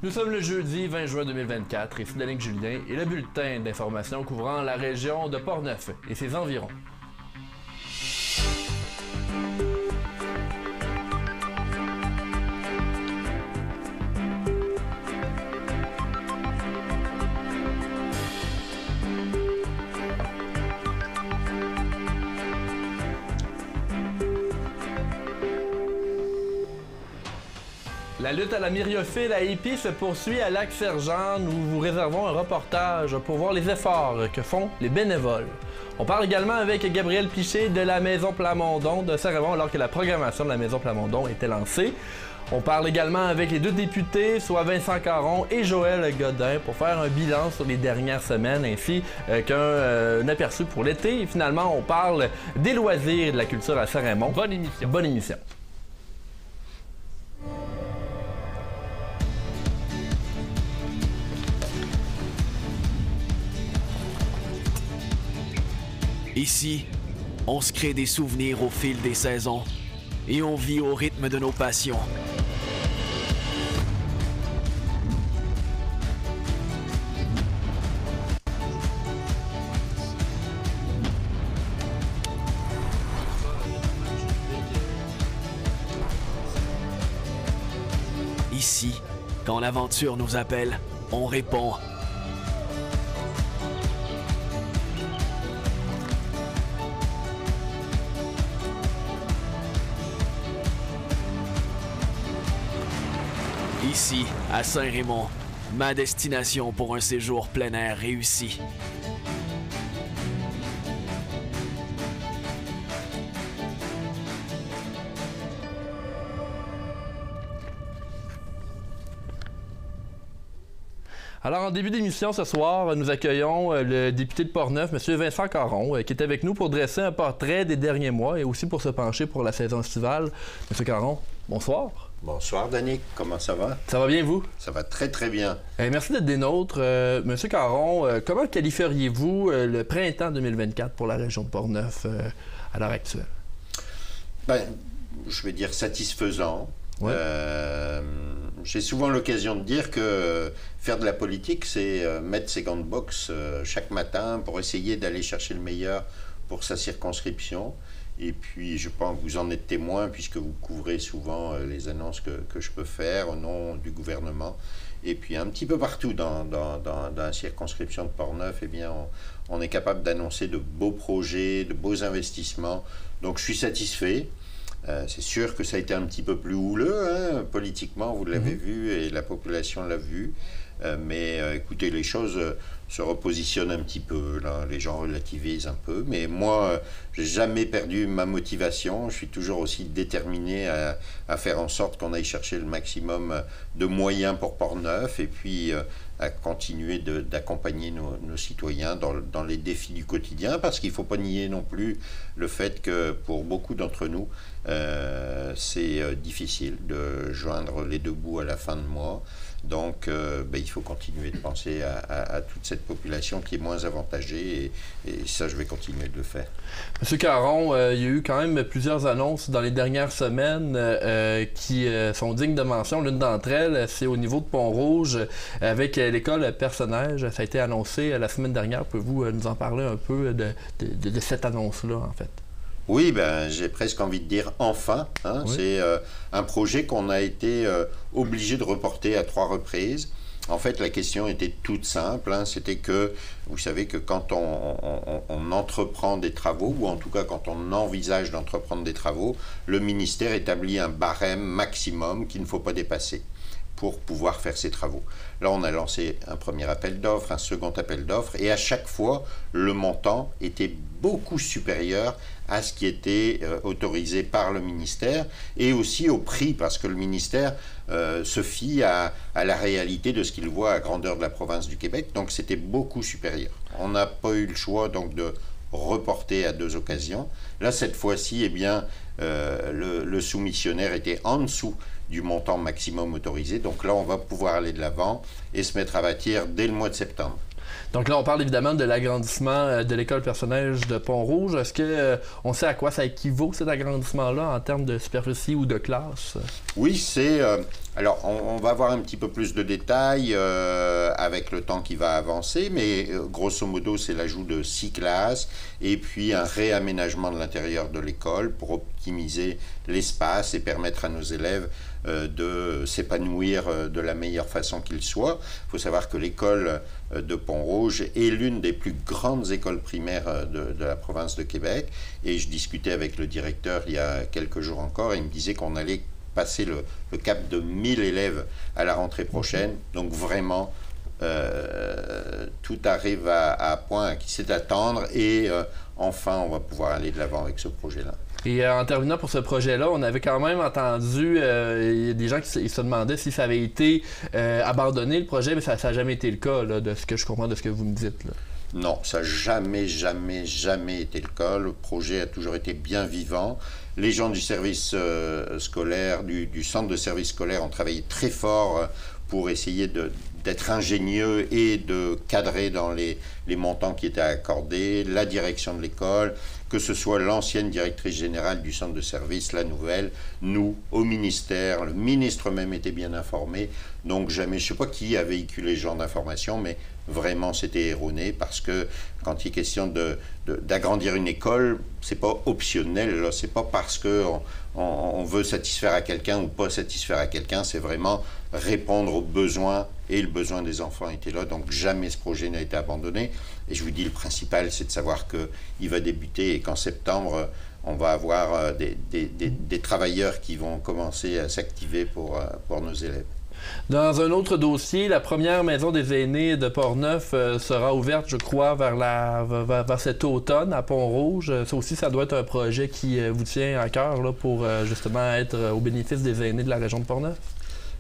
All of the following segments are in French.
Nous sommes le jeudi 20 juin 2024 et c'est Danick Julien et le bulletin d'information couvrant la région de Portneuf et ses environs. La lutte à la myriophylle à Épi se poursuit à Lac-Sergent. Nous vous réservons un reportage pour voir les efforts que font les bénévoles. On parle également avec Gabriel Piché de la Maison Plamondon de Saint-Raymond alors que la programmation de la Maison Plamondon était lancée. On parle également avec les deux députés, soit Vincent Caron et Joël Godin, pour faire un bilan sur les dernières semaines ainsi qu'un aperçu pour l'été. Et finalement, on parle des loisirs et de la culture à Saint-Raymond. Bonne émission. Bonne émission. Ici, on se crée des souvenirs au fil des saisons et on vit au rythme de nos passions. Ici, quand l'aventure nous appelle, on répond. Ici, à Saint-Raymond, ma destination pour un séjour plein air réussi. Alors, en début d'émission ce soir, nous accueillons le député de Portneuf, M. Vincent Caron, qui est avec nous pour dresser un portrait des derniers mois et aussi pour se pencher pour la saison estivale. M. Caron, bonsoir. Bonsoir, Danick. Comment ça va? Ça va bien, vous? Ça va très, très bien. Merci d'être des nôtres. Monsieur Caron, comment qualifieriez-vous le printemps 2024 pour la région de Portneuf à l'heure actuelle? Ben, je vais dire satisfaisant. Ouais. J'ai souvent l'occasion de dire que faire de la politique, c'est mettre ses gants de boxe chaque matin pour essayer d'aller chercher le meilleur pour sa circonscription. Et puis, je pense que vous en êtes témoin, puisque vous couvrez souvent les annonces que je peux faire au nom du gouvernement. Et puis, un petit peu partout dans la circonscription de Portneuf, eh bien, on est capable d'annoncer de beaux projets, de beaux investissements. Donc, je suis satisfait. C'est sûr que ça a été un petit peu plus houleux, hein, politiquement, vous l'avez vu, et la population l'a vu. Mais écoutez, les choses se repositionnent un petit peu, là, les gens relativisent un peu. Mais moi, j'ai jamais perdu ma motivation. Je suis toujours aussi déterminé à faire en sorte qu'on aille chercher le maximum de moyens pour Portneuf et puis à continuer d'accompagner nos citoyens dans les défis du quotidien, parce qu'il ne faut pas nier non plus le fait que pour beaucoup d'entre nous, c'est difficile de joindre les deux bouts à la fin de mois. Donc, il faut continuer de penser à toute cette population qui est moins avantagée et ça, je vais continuer de le faire. Monsieur Caron, il y a eu quand même plusieurs annonces dans les dernières semaines qui sont dignes de mention. L'une d'entre elles, c'est au niveau de Pont-Rouge avec l'école Personnage. Ça a été annoncé la semaine dernière. Pouvez-vous nous en parler un peu de cette annonce-là, en fait? Oui, j'ai presque envie de dire enfin. Hein, oui. C'est un projet qu'on a été obligé de reporter à 3 reprises. En fait, la question était toute simple. Hein, c'était que, vous savez que quand on entreprend des travaux, ou en tout cas quand on envisage d'entreprendre des travaux, le ministère établit un barème maximum qu'il ne faut pas dépasser pour pouvoir faire ces travaux. Là, on a lancé un premier appel d'offres, un second appel d'offres, et à chaque fois, le montant était beaucoup supérieur à ce qui était autorisé par le ministère, et aussi au prix, parce que le ministère se fie à la réalité de ce qu'il voit à grandeur de la province du Québec, donc c'était beaucoup supérieur. On n'a pas eu le choix donc de reporter à 2 occasions. Là, cette fois-ci, eh bien, le soumissionnaire était en dessous du montant maximum autorisé. Donc là, on va pouvoir aller de l'avant et se mettre à bâtir dès le mois de septembre. Donc là, on parle évidemment de l'agrandissement de l'école personnage de Pont-Rouge. Est-ce qu'on sait à quoi ça équivaut, cet agrandissement-là, en termes de superficie ou de classe? Oui, c'est... alors, on va avoir un petit peu plus de détails avec le temps qui va avancer, mais grosso modo, c'est l'ajout de 6 classes et puis un réaménagement de l'intérieur de l'école pour optimiser l'espace et permettre à nos élèves de s'épanouir de la meilleure façon qu'il soit. Il faut savoir que l'école de Pont-Rouge est l'une des plus grandes écoles primaires de la province de Québec, et je discutais avec le directeur il y a quelques jours encore, et il me disait qu'on allait passer le cap de 1000 élèves à la rentrée prochaine. Donc vraiment, tout arrive à point qui sait attendre, et enfin on va pouvoir aller de l'avant avec ce projet-là. Et en terminant pour ce projet-là, on avait quand même entendu des gens qui se demandaient si ça avait été abandonné, le projet, mais ça n'a jamais été le cas, là, de ce que je comprends de ce que vous me dites, là. Non, ça n'a jamais été le cas. Le projet a toujours été bien vivant. Les gens du service scolaire, du centre de service scolaire ont travaillé très fort pour essayer d'être ingénieux et de cadrer dans les montants qui étaient accordés, la direction de l'école, que ce soit l'ancienne directrice générale du centre de service, la nouvelle, nous, au ministère, le ministre même était bien informé. Donc jamais, je ne sais pas qui a véhiculé ce genre d'informations, mais vraiment c'était erroné, parce que quand il est question d'agrandir une école, c'est pas optionnel, c'est pas parce qu'on veut satisfaire à quelqu'un ou pas satisfaire à quelqu'un, c'est vraiment répondre aux besoins, et le besoin des enfants était là, donc jamais ce projet n'a été abandonné. Et je vous dis, le principal, c'est de savoir qu'il va débuter et qu'en septembre, on va avoir des travailleurs qui vont commencer à s'activer pour nos élèves. Dans un autre dossier, la première maison des aînés de Portneuf sera ouverte, je crois, vers cet automne à Pont-Rouge. Ça aussi, ça doit être un projet qui vous tient à cœur là, pour justement être au bénéfice des aînés de la région de Portneuf.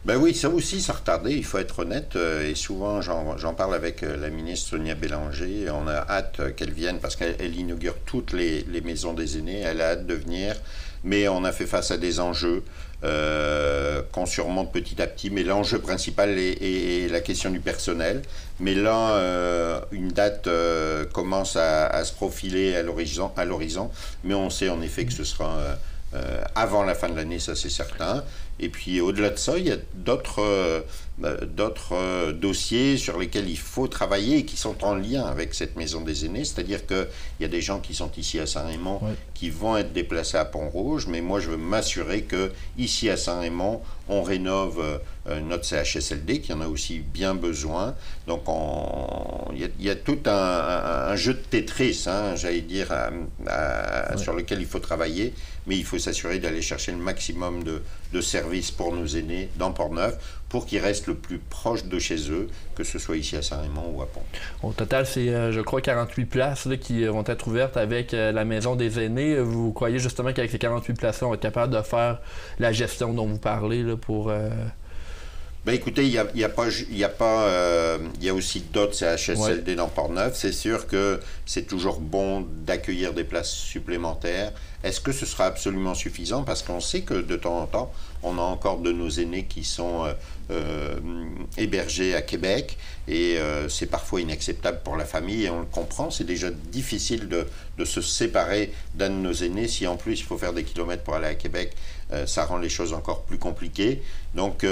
Ben oui, ça aussi, ça a retardé, il faut être honnête, et souvent j'en parle avec la ministre Sonia Bélanger, et on a hâte qu'elle vienne, parce qu'elle inaugure toutes les maisons des aînés, elle a hâte de venir, mais on a fait face à des enjeux qu'on surmonte petit à petit, mais l'enjeu principal est la question du personnel. Mais là, une date commence à se profiler à l'horizon, mais on sait en effet que ce sera avant la fin de l'année, ça c'est certain. Et puis au-delà de ça, il y a d'autres dossiers sur lesquels il faut travailler et qui sont en lien avec cette maison des aînés. C'est-à-dire qu'il y a des gens qui sont ici à Saint-Raymond qui vont être déplacés à Pont-Rouge, mais moi je veux m'assurer qu'ici à Saint-Raymond, on rénove notre CHSLD, qui en a aussi bien besoin. Donc il y a tout un jeu de Tetris, hein, j'allais dire, sur lequel il faut travailler, mais il faut s'assurer d'aller chercher le maximum de services pour nos aînés dans Portneuf, pour qu'ils restent le plus proche de chez eux, que ce soit ici à Saint-Raymond ou à Pont. Au total, c'est, je crois, 48 places là, qui vont être ouvertes avec la maison des aînés. Vous croyez justement qu'avec ces 48 places-là, on va être capable de faire la gestion dont vous parlez là, pour... Ben écoutez, il y a aussi d'autres CHSLD dans Portneuf. C'est sûr que c'est toujours bon d'accueillir des places supplémentaires. Est-ce que ce sera absolument suffisant? Parce qu'on sait que de temps en temps, on a encore de nos aînés qui sont hébergés à Québec, et c'est parfois inacceptable pour la famille, et on le comprend. C'est déjà difficile de se séparer d'un de nos aînés. Si en plus il faut faire des kilomètres pour aller à Québec, ça rend les choses encore plus compliquées. Donc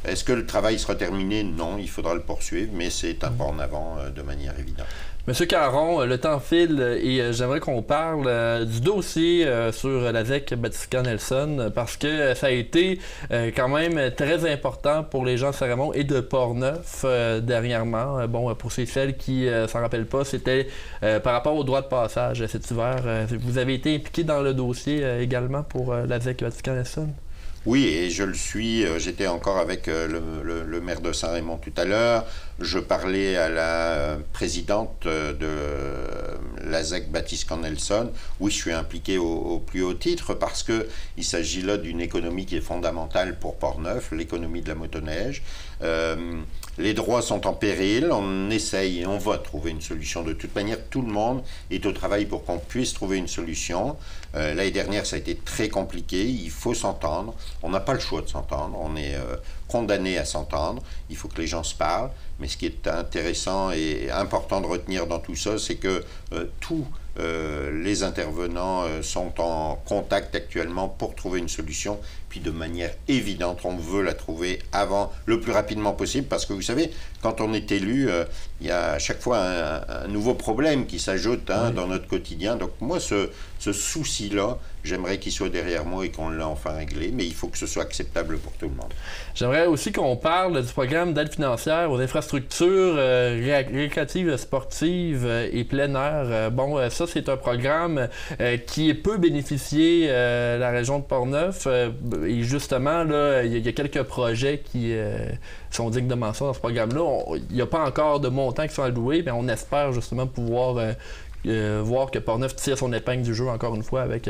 est-ce que le travail sera terminé? Non, il faudra le poursuivre, mais c'est un pas en avant de manière évidente. Monsieur Caron, le temps file et j'aimerais qu'on parle du dossier sur la ZEC Batiscan-Nelson, parce que ça a été quand même très important pour les gens de Saint-Raymond et de Portneuf dernièrement. Bon, pour celles qui s'en rappellent pas, c'était par rapport au droit de passage cet hiver. Vous avez été impliqué dans le dossier également pour la ZEC Batiscan-Nelson? Oui, et je le suis. J'étais encore avec le maire de Saint-Raymond tout à l'heure. Je parlais à la présidente de la ZEC Batiscan-Nelson. Oui, je suis impliqué au plus haut titre, parce qu'il s'agit là d'une économie qui est fondamentale pour Portneuf, l'économie de la motoneige. les droits sont en péril, on essaye et on va trouver une solution. De toute manière, tout le monde est au travail pour qu'on puisse trouver une solution. L'année dernière, ça a été très compliqué, il faut s'entendre. On n'a pas le choix de s'entendre, on est condamné à s'entendre. Il faut que les gens se parlent. Mais ce qui est intéressant et important de retenir dans tout ça, c'est que tous les intervenants sont en contact actuellement pour trouver une solution. Puis de manière évidente, on veut la trouver avant, le plus rapidement possible, parce que vous savez, quand on est élu, il y a à chaque fois un nouveau problème qui s'ajoute dans notre quotidien. Donc moi, ce souci-là, j'aimerais qu'il soit derrière moi et qu'on l'ait enfin réglé, mais il faut que ce soit acceptable pour tout le monde. J'aimerais aussi qu'on parle du programme d'aide financière aux infrastructures récréatives, sportives et plein air. Ça, c'est un programme qui peut bénéficier la région de Portneuf. Et justement, là, il y a quelques projets qui sont dignes de mention dans ce programme-là. Il n'y a pas encore de montants qui sont alloués, mais on espère justement pouvoir voir que Portneuf tire son épingle du jeu encore une fois avec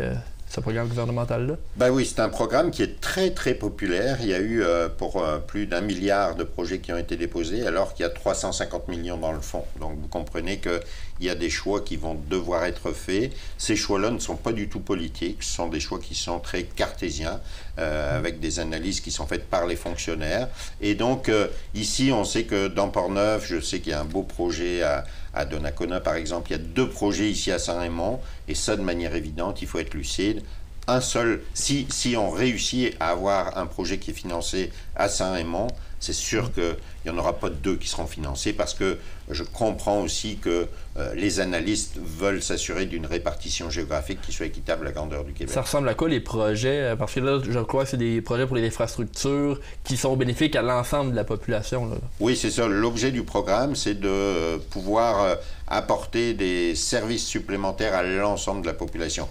ce programme gouvernemental-là. Ben oui, c'est un programme qui est très, très populaire. Il y a eu pour plus d'1 milliard de projets qui ont été déposés, alors qu'il y a 350 millions dans le fond. Donc vous comprenez qu'il y a des choix qui vont devoir être faits. Ces choix-là ne sont pas du tout politiques, ce sont des choix qui sont très cartésiens, avec des analyses qui sont faites par les fonctionnaires. Et donc ici, on sait que dans Portneuf, je sais qu'il y a un beau projet à Donnacona, par exemple. Il y a 2 projets ici à Saint-Raymond, et ça, de manière évidente, il faut être lucide. Un seul, si on réussit à avoir un projet qui est financé à Saint-Raymond, c'est sûr qu'il n'y en aura pas 2 qui seront financés, parce que je comprends aussi que les analystes veulent s'assurer d'une répartition géographique qui soit équitable à la grandeur du Québec. Ça ressemble à quoi les projets? Parce que là, je crois que c'est des projets pour les infrastructures qui sont bénéfiques à l'ensemble de la population. Là. Oui, c'est ça. L'objet du programme, c'est de pouvoir apporter des services supplémentaires à l'ensemble de la population.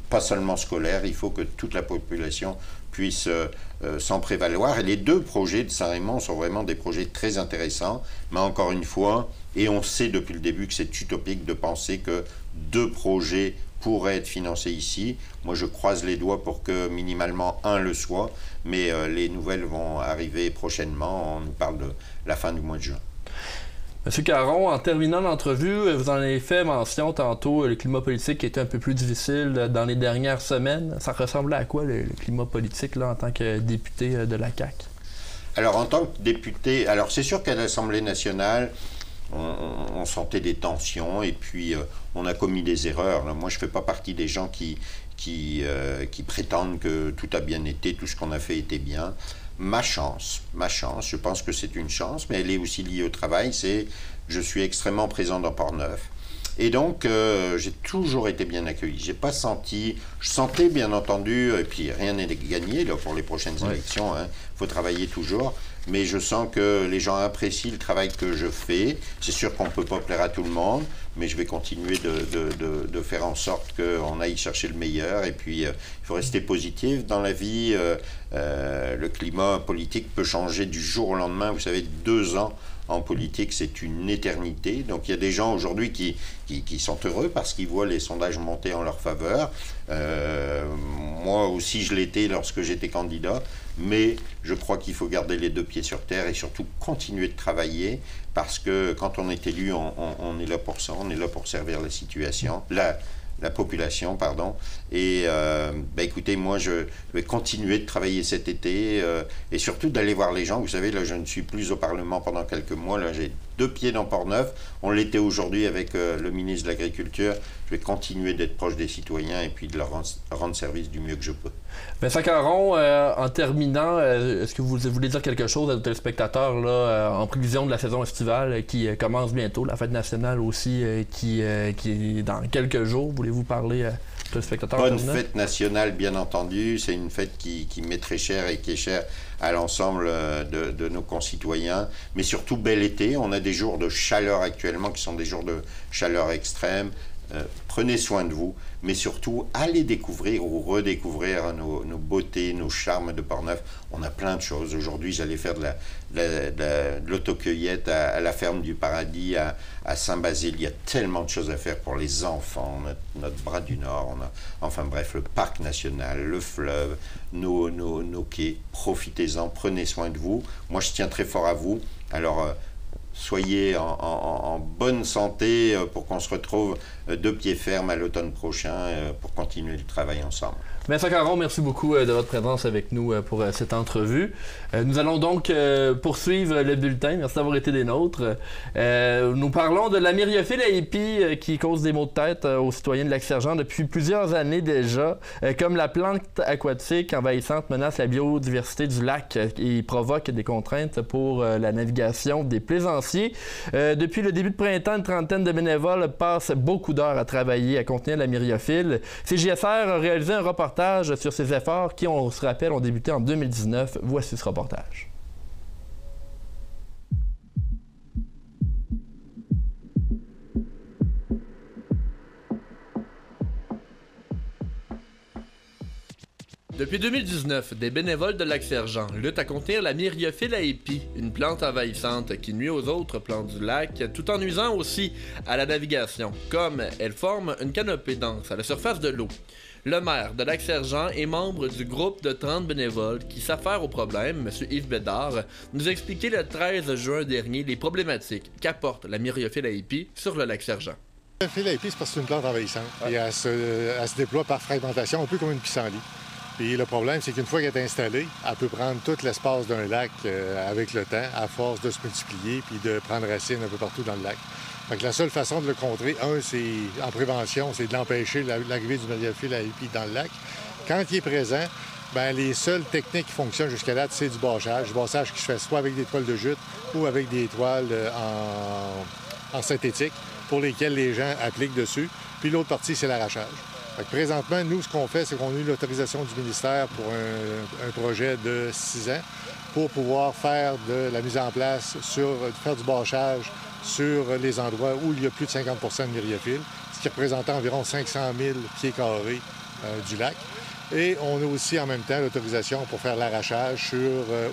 Pas seulement scolaire, il faut que toute la population puisse s'en prévaloir. Et les 2 projets de Saint-Raymond sont vraiment des projets très intéressants, mais encore une fois, et on sait depuis le début que c'est utopique de penser que 2 projets pourraient être financés ici. Moi, je croise les doigts pour que minimalement 1 le soit, mais les nouvelles vont arriver prochainement. On nous parle de la fin du mois de juin. Monsieur Caron, en terminant l'entrevue, vous en avez fait mention tantôt, le climat politique était un peu plus difficile dans les dernières semaines. Ça ressemblait à quoi le climat politique là, en tant que député de la CAQ? Alors, en tant que député, alors c'est sûr qu'à l'Assemblée nationale, on sentait des tensions et puis on a commis des erreurs. Là, moi, je ne fais pas partie des gens qui prétendent que tout a bien été, tout ce qu'on a fait était bien. Ma chance, je pense que c'est une chance, mais elle est aussi liée au travail, c'est je suis extrêmement présent dans Portneuf. Et donc, j'ai toujours été bien accueilli. J'ai pas senti... Je sentais, bien entendu, et puis rien n'est gagné là, pour les prochaines élections, hein. Faut travailler toujours. Mais je sens que les gens apprécient le travail que je fais. C'est sûr qu'on ne peut pas plaire à tout le monde, mais je vais continuer de faire en sorte qu'on aille chercher le meilleur. Et puis, il faut rester positif dans la vie. Le climat politique peut changer du jour au lendemain. Vous savez, 2 ans en politique, c'est une éternité. Donc, il y a des gens aujourd'hui qui sont heureux parce qu'ils voient les sondages monter en leur faveur. Moi aussi, je l'étais lorsque j'étais candidat. Mais je crois qu'il faut garder les 2 pieds sur terre et surtout continuer de travailler parce que quand on est élu, on est là pour ça, on est là pour servir la situation, la population, pardon. Et écoutez, moi, je vais continuer de travailler cet été et surtout d'aller voir les gens. Vous savez, là, je ne suis plus au Parlement pendant quelques mois. Là, j'ai 2 pieds dans Portneuf. On l'était aujourd'hui avec le ministre de l'Agriculture. Je vais continuer d'être proche des citoyens et puis de leur rendre service du mieux que je peux. Vincent Caron, en terminant, est-ce que vous voulez dire quelque chose à nos téléspectateurs là, en prévision de la saison estivale qui commence bientôt, la fête nationale aussi qui est dans quelques jours? Voulez-vous parler aux téléspectateurs? Bonne fête nationale, bien entendu. C'est une fête qui m'est très chère et qui est chère à l'ensemble de nos concitoyens. Mais surtout, bel été. On a des jours de chaleur actuellement qui sont des jours de chaleur extrême. prenez soin de vous, mais surtout, allez découvrir ou redécouvrir nos beautés, nos charmes de Portneuf. On a plein de choses. Aujourd'hui, j'allais faire de l'autocueillette à la ferme du Paradis, à Saint-Basile. Il y a tellement de choses à faire pour les enfants. Notre bras du Nord, enfin bref, le parc national, le fleuve, nos quais. Profitez-en, prenez soin de vous. Moi, je tiens très fort à vous. Alors, soyez en bonne santé pour qu'on se retrouve de pied ferme à l'automne prochain pour continuer le travail ensemble. Vincent Caron, merci beaucoup de votre présence avec nous pour cette entrevue. Nous allons donc poursuivre le bulletin. Merci d'avoir été des nôtres. Nous parlons de la myriophylle à épis qui cause des maux de tête aux citoyens de Lac-Sergent depuis plusieurs années déjà. Comme la plante aquatique envahissante menace la biodiversité du lac et provoque des contraintes pour la navigation des plaisanciers. Depuis le début de printemps, une trentaine de bénévoles passent beaucoup d'heures à travailler à contenir la myriophylle. CJSR a réalisé un reportage sur ces efforts qui, on se rappelle, ont débuté en 2019. Voici ce reportage. Depuis 2019, des bénévoles de Lac-Sergent luttent à contenir la myriophylle à épis, une plante envahissante qui nuit aux autres plantes du lac, tout en nuisant aussi à la navigation, comme elle forme une canopée dense à la surface de l'eau. Le maire de Lac-Sergent est membre du groupe de 30 bénévoles qui s'affaire au problème, M. Yves Bédard, nous a expliqué le 13 juin dernier les problématiques qu'apporte la myriophylle à épis sur le Lac-Sergent. La myriophylle à épis, c'est parce que c'est une plante envahissante. Et elle se déploie par fragmentation, un peu comme une pissenlit. Et le problème, c'est qu'une fois qu'elle est installée, elle peut prendre tout l'espace d'un lac avec le temps, à force de se multiplier puis de prendre racine un peu partout dans le lac. Fait que la seule façon de le contrer, c'est en prévention, c'est de l'empêcher l'arrivée du myriophylle à épis dans le lac. Quand il est présent, les seules techniques qui fonctionnent jusqu'à date, c'est du bâchage. Du bâchage qui se fait soit avec des toiles de jute ou avec des toiles en synthétique pour lesquelles les gens appliquent dessus. Puis l'autre partie, c'est l'arrachage. Présentement, nous, ce qu'on fait, c'est qu'on a eu l'autorisation du ministère pour un projet de 6 ans pour pouvoir faire de la mise en place, faire du bâchage sur les endroits où il y a plus de 50 de myriophylle, ce qui représente environ 500 000 pieds carrés du lac. Et on a aussi en même temps l'autorisation pour faire l'arrachage sur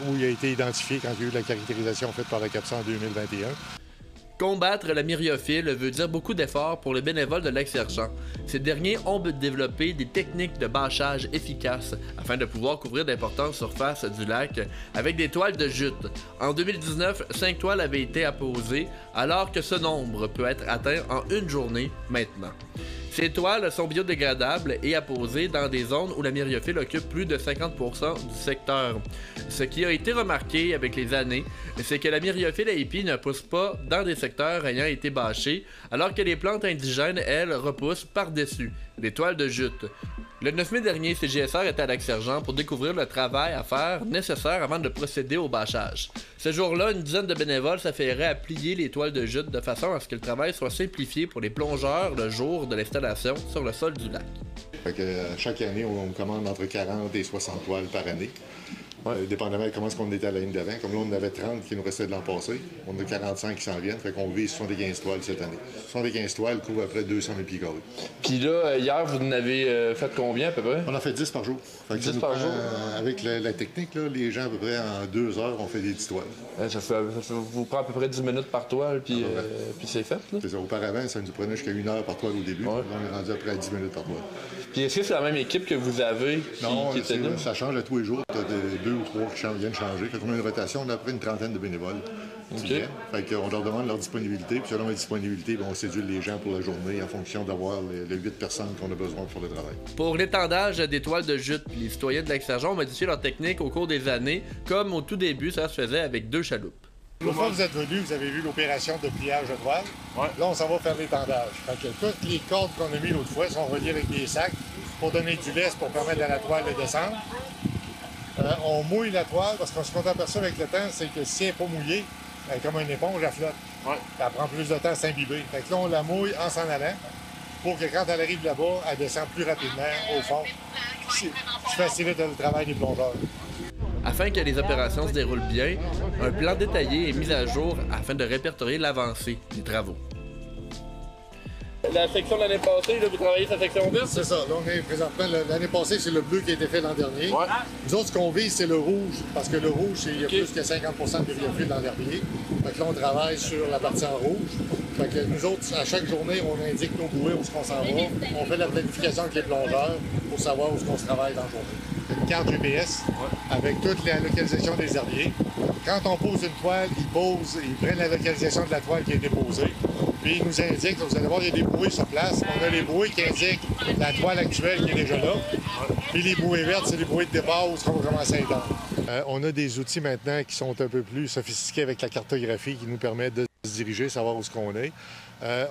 où il a été identifié quand il y a eu la caractérisation faite par la CAPSA en 2021. Combattre la myriophylle veut dire beaucoup d'efforts pour les bénévoles de Lac-Sergent. Ces derniers ont développé des techniques de bâchage efficaces afin de pouvoir couvrir d'importantes surfaces du lac avec des toiles de jute. En 2019, 5 toiles avaient été apposées, alors que ce nombre peut être atteint en une journée maintenant. Ces toiles sont biodégradables et apposées dans des zones où la myriophylle occupe plus de 50% du secteur. Ce qui a été remarqué avec les années, c'est que la myriophylle à épis ne pousse pas dans des secteurs ayant été bâchés, alors que les plantes indigènes, elles, repoussent par-dessus, les toiles de jute. Le 9 mai dernier, CJSR était à Lac-Sergent pour découvrir le travail à faire nécessaire avant de procéder au bâchage. Ce jour-là, une dizaine de bénévoles s'affairaient à plier les toiles de jute de façon à ce que le travail soit simplifié pour les plongeurs le jour de l'installation sur le sol du lac. Chaque année, on commande entre 40 et 60 toiles par année. Dépendamment de comment on était à la ligne d'avant. Comme là, on en avait 30 qui nous restaient de l'an passé. On a 45 qui s'en viennent. Fait qu'on vise 75 toiles cette année. 75 toiles couvrent à peu près 200 000 pieds carrés. Puis là, hier, vous en avez fait combien à peu près? On en fait 10 par jour. 10 par jour? Avec la technique, là, les gens, à peu près en 2 heures, on fait des 10 toiles. Ça vous prend à peu près 10 minutes par toile, puis c'est fait. Là. C'est ça. Auparavant, ça nous prenait jusqu'à 1 heure par toile au début. Ouais. Là, on est rendu à peu près à 10 minutes par toile. Puis est-ce que c'est la même équipe que vous avez qui était là? Ça change à tous les jours. Tu as 2 ou 3 qui viennent changer. Quand on a une rotation, on a à peu près une trentaine de bénévoles qui viennent. Fait qu'on leur demande leur disponibilité. Puis selon la disponibilité, on séduit les gens pour la journée en fonction d'avoir les 8 personnes qu'on a besoin pour le travail. Pour l'étendage des toiles de jute, les citoyens de Lac-Sergent ont modifié leur technique au cours des années, comme au tout début, ça se faisait avec 2 chaloupes. Une fois que vous êtes venus, vous avez vu l'opération de pliage de toile. Ouais. Là, on s'en va faire l'étendage. Fait que toutes les cordes qu'on a mis l'autre fois sont reliées avec des sacs pour donner du lest pour permettre à la toile de descendre. On mouille la toile parce qu'on se compte aperçoit avec le temps, c'est que si elle n'est pas mouillée, elle est comme une éponge, elle flotte. Ouais. Elle prend plus de temps à s'imbiber. Fait que là, on la mouille en s'en allant pour que quand elle arrive là-bas, elle descend plus rapidement au fond. Ce qui facilite le travail des plongeurs. Afin que les opérations se déroulent bien, un plan détaillé est mis à jour afin de répertorier l'avancée des travaux. la section de l'année passée, là, vous travaillez sa section verte? C'est ça. Là, on est présentement, l'année passée, c'est le bleu qui a été fait l'an dernier. Ouais. Nous autres, ce qu'on vise, c'est le rouge, parce que le rouge, il y a plus que 50 de myriophylle dans l'herbier. Fait que là, on travaille sur la partie en rouge. Fait que nous autres, à chaque journée, on indique nos bouées, où est-ce qu'on s'en va. On fait la planification avec les plongeurs pour savoir où est-ce qu'on se travaille dans la journée. Une carte GPS avec toute la localisation des herbiers. Quand on pose une toile, ils prennent la localisation de la toile qui a été posée. Puis ils nous indiquent, vous allez voir, il y a des bouées sur place. On a les bouées qui indiquent la toile actuelle qui est déjà là. Puis les bouées vertes, c'est les bouées de départ où on va commencer à étendre. On a des outils maintenant qui sont un peu plus sophistiqués avec la cartographie qui nous permet de se diriger, savoir où est-ce qu'on est.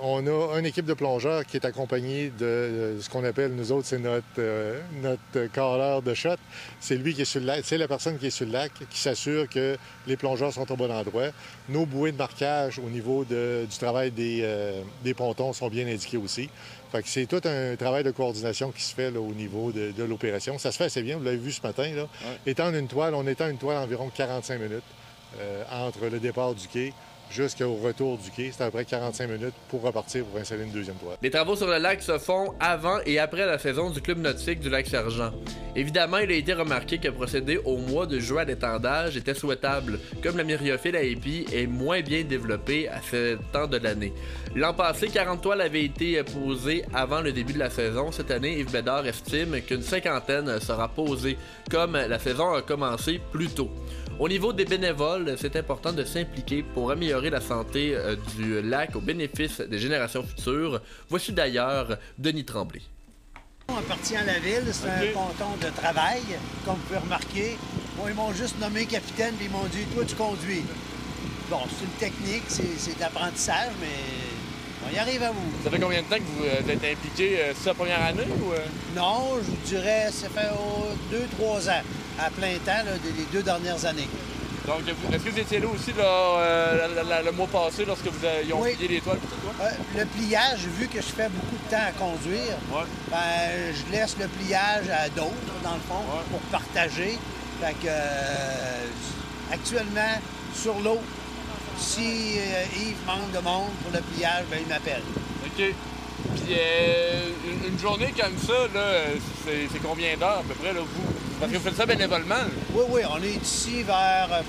On a une équipe de plongeurs qui est accompagnée de ce qu'on appelle, nous autres, c'est notre carreur de shot. C'est lui qui est sur le lac, c'est la personne qui est sur le lac qui s'assure que les plongeurs sont au bon endroit. Nos bouées de marquage au niveau du travail des pontons sont bien indiquées aussi. Fait que c'est tout un travail de coordination qui se fait là, au niveau de l'opération. Ça se fait assez bien, vous l'avez vu ce matin. Là. Ouais. Étendre une toile, on étend une toile environ 45 minutes entre le départ du quai jusqu'au retour du quai. C'est à peu près 45 minutes pour repartir pour installer une deuxième toile. Les travaux sur le lac se font avant et après la saison du club nautique du Lac-Sergent. Évidemment, il a été remarqué que procéder au mois de juin à l'étendage était souhaitable, comme la myriophylle à épis est moins bien développée à ce temps de l'année. L'an passé, 40 toiles avaient été posées avant le début de la saison. Cette année, Yves Bédard estime qu'une cinquantaine sera posée, comme la saison a commencé plus tôt. Au niveau des bénévoles, c'est important de s'impliquer pour améliorer la santé du lac au bénéfice des générations futures. Voici d'ailleurs Denis Tremblay. On appartient à la ville, c'est un ponton de travail, comme vous pouvez remarquer. Bon, ils m'ont juste nommé capitaine et ils m'ont dit « Toi, tu conduis ». Bon, c'est une technique, c'est d'apprentissage, mais on y arrive à vous. Ça fait combien de temps que vous êtes impliqué? C'est la première année ou... Non, je vous dirais, ça fait 2-3 ans, à plein temps, là, les 2 dernières années. Donc, est-ce que vous étiez là aussi là, le mois passé, lorsque ils ont plié les toiles? Le pliage, vu que je fais beaucoup de temps à conduire, ben, je laisse le pliage à d'autres, dans le fond, pour partager. Fait que, actuellement, sur l'eau, si Yves manque de monde pour le pliage, ben, il m'appelle. OK. Puis, une journée comme ça, là, c'est combien d'heures à peu près, là, vous? Parce que vous faites ça bénévolement? Oui, on est ici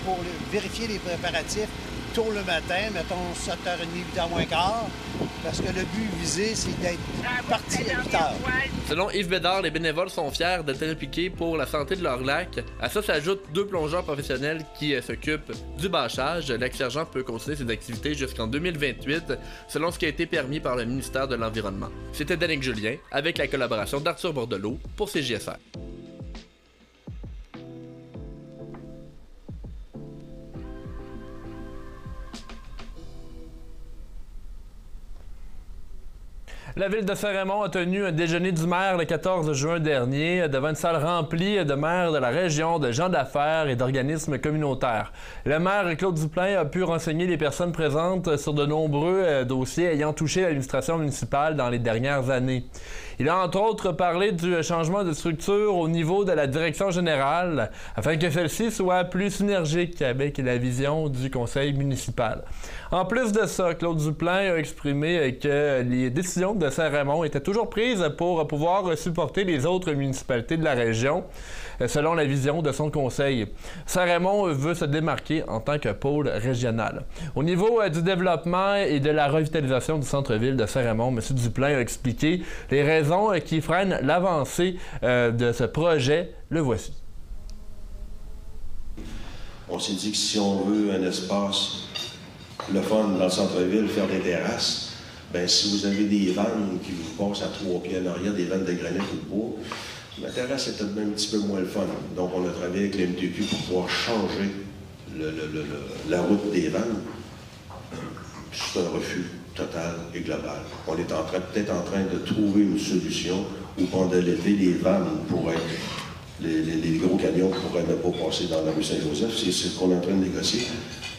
pour vérifier les préparatifs tôt le matin, mettons 7h30, 8h moins quart, parce que le but visé, c'est d'être parti à 8h. Selon Yves Bédard, les bénévoles sont fiers d'être impliqués pour la santé de leur lac. À ça s'ajoutent 2 plongeurs professionnels qui s'occupent du bâchage. Lac-Sergent peut continuer ses activités jusqu'en 2028, selon ce qui a été permis par le ministère de l'Environnement. C'était Danick Julien, avec la collaboration d'Arthur Bordelot pour CJSR. La ville de Saint-Raymond a tenu un déjeuner du maire le 14 juin dernier devant une salle remplie de maires de la région, de gens d'affaires et d'organismes communautaires. Le maire Claude Duplein a pu renseigner les personnes présentes sur de nombreux dossiers ayant touché l'administration municipale dans les dernières années. Il a entre autres parlé du changement de structure au niveau de la direction générale afin que celle-ci soit plus synergique avec la vision du conseil municipal. En plus de ça, Claude Duplein a exprimé que les décisions de Saint-Raymond étaient toujours prises pour pouvoir supporter les autres municipalités de la région, selon la vision de son conseil. Saint-Raymond veut se démarquer en tant que pôle régional. Au niveau du développement et de la revitalisation du centre-ville de Saint-Raymond, M. Duplein a expliqué les raisons qui freinent l'avancée de ce projet. Le voici. On s'est dit que si on veut un espace le fun dans le centre-ville, faire des terrasses, bien, si vous avez des vannes qui vous passent à 3 pieds en arrière, des vannes de granit ou de bois, la terrasse est peut-être même un petit peu moins le fun. Donc, on a travaillé avec le MTQ pour pouvoir changer la route des vannes. C'est un refus total et global. On est peut-être en train de trouver une solution où pendant l'été, les vannes pourraient, les gros camions pourraient ne pas passer dans la rue Saint-Joseph. C'est ce qu'on est en train de négocier.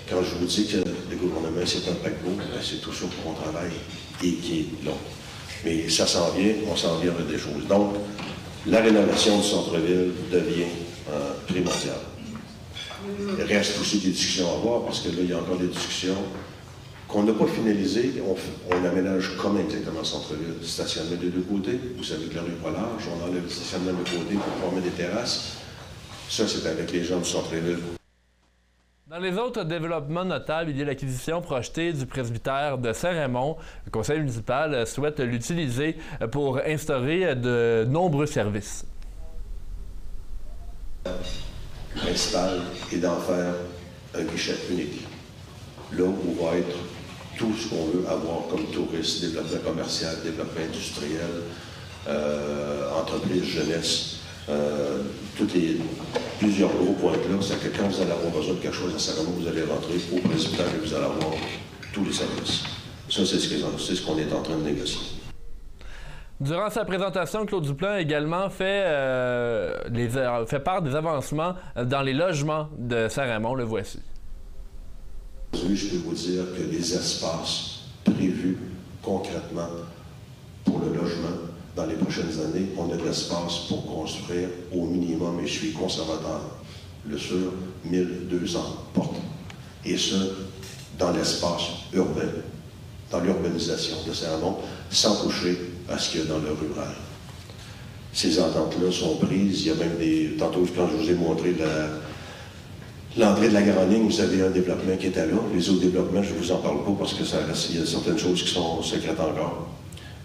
Quand je vous dis que le gouvernement, c'est un paquebot, c'est tout ça pour qu'on travaille et qui est long. Mais ça s'en vient, on s'en vient avec des choses. Donc, la rénovation du centre-ville devient primordiale. Il reste aussi des discussions à avoir, parce que là, il y a encore des discussions qu'on n'a pas finalisé, on aménage comment exactement le centre-ville? Stationnement de deux côtés. Vous savez que la rue n'est pas large, on enlève le stationnement de côté pour former des terrasses. Ça, c'est avec les gens du centre-ville. Dans les autres développements notables, il y a l'acquisition projetée du presbytère de Saint-Raymond. Le conseil municipal souhaite l'utiliser pour instaurer de nombreux services. Le principal est d'en faire un guichet unique. Là où va être tout ce qu'on veut avoir comme tourisme, développement commercial, développement industriel, entreprise, jeunesse, plusieurs gros points là, c'est que quand vous allez avoir besoin de quelque chose à Saint-Raymond, vous allez rentrer au presbytère et vous allez avoir tous les services. Ça, c'est ce qu'on est en train de négocier. Durant sa présentation, Claude Duplan a également fait part des avancements dans les logements de Saint-Raymond. Le voici. Aujourd'hui, je peux vous dire que les espaces prévus concrètement pour le logement dans les prochaines années, on a de l'espace pour construire au minimum, et je suis conservateur, le sur 1200 portes. Et ce, dans l'espace urbain, dans l'urbanisation de Saint-Raymond, sans toucher à ce qu'il y a dans le rural. Ces ententes-là sont prises. Il y a même des... Tantôt, quand je vous ai montré l'entrée de la grande ligne, vous avez un développement qui était là. Les autres développements, je ne vous en parle pas parce que il y a certaines choses qui sont secrètes encore.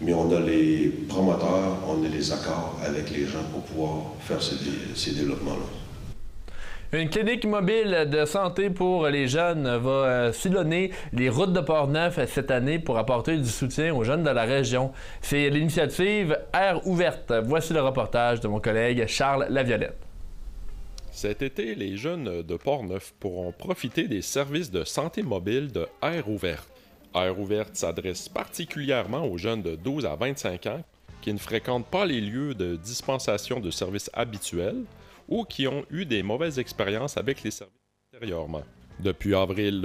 Mais on a les promoteurs, on a les accords avec les gens pour pouvoir faire ces développements-là. Une clinique mobile de santé pour les jeunes va sillonner les routes de Port-Neuf cette année pour apporter du soutien aux jeunes de la région. C'est l'initiative Air ouverte. Voici le reportage de mon collègue Charles Laviolette. Cet été, les jeunes de Port-Neuf pourront profiter des services de santé mobile de Air ouverte. Air ouverte s'adresse particulièrement aux jeunes de 12 à 25 ans qui ne fréquentent pas les lieux de dispensation de services habituels ou qui ont eu des mauvaises expériences avec les services antérieurement. Depuis avril,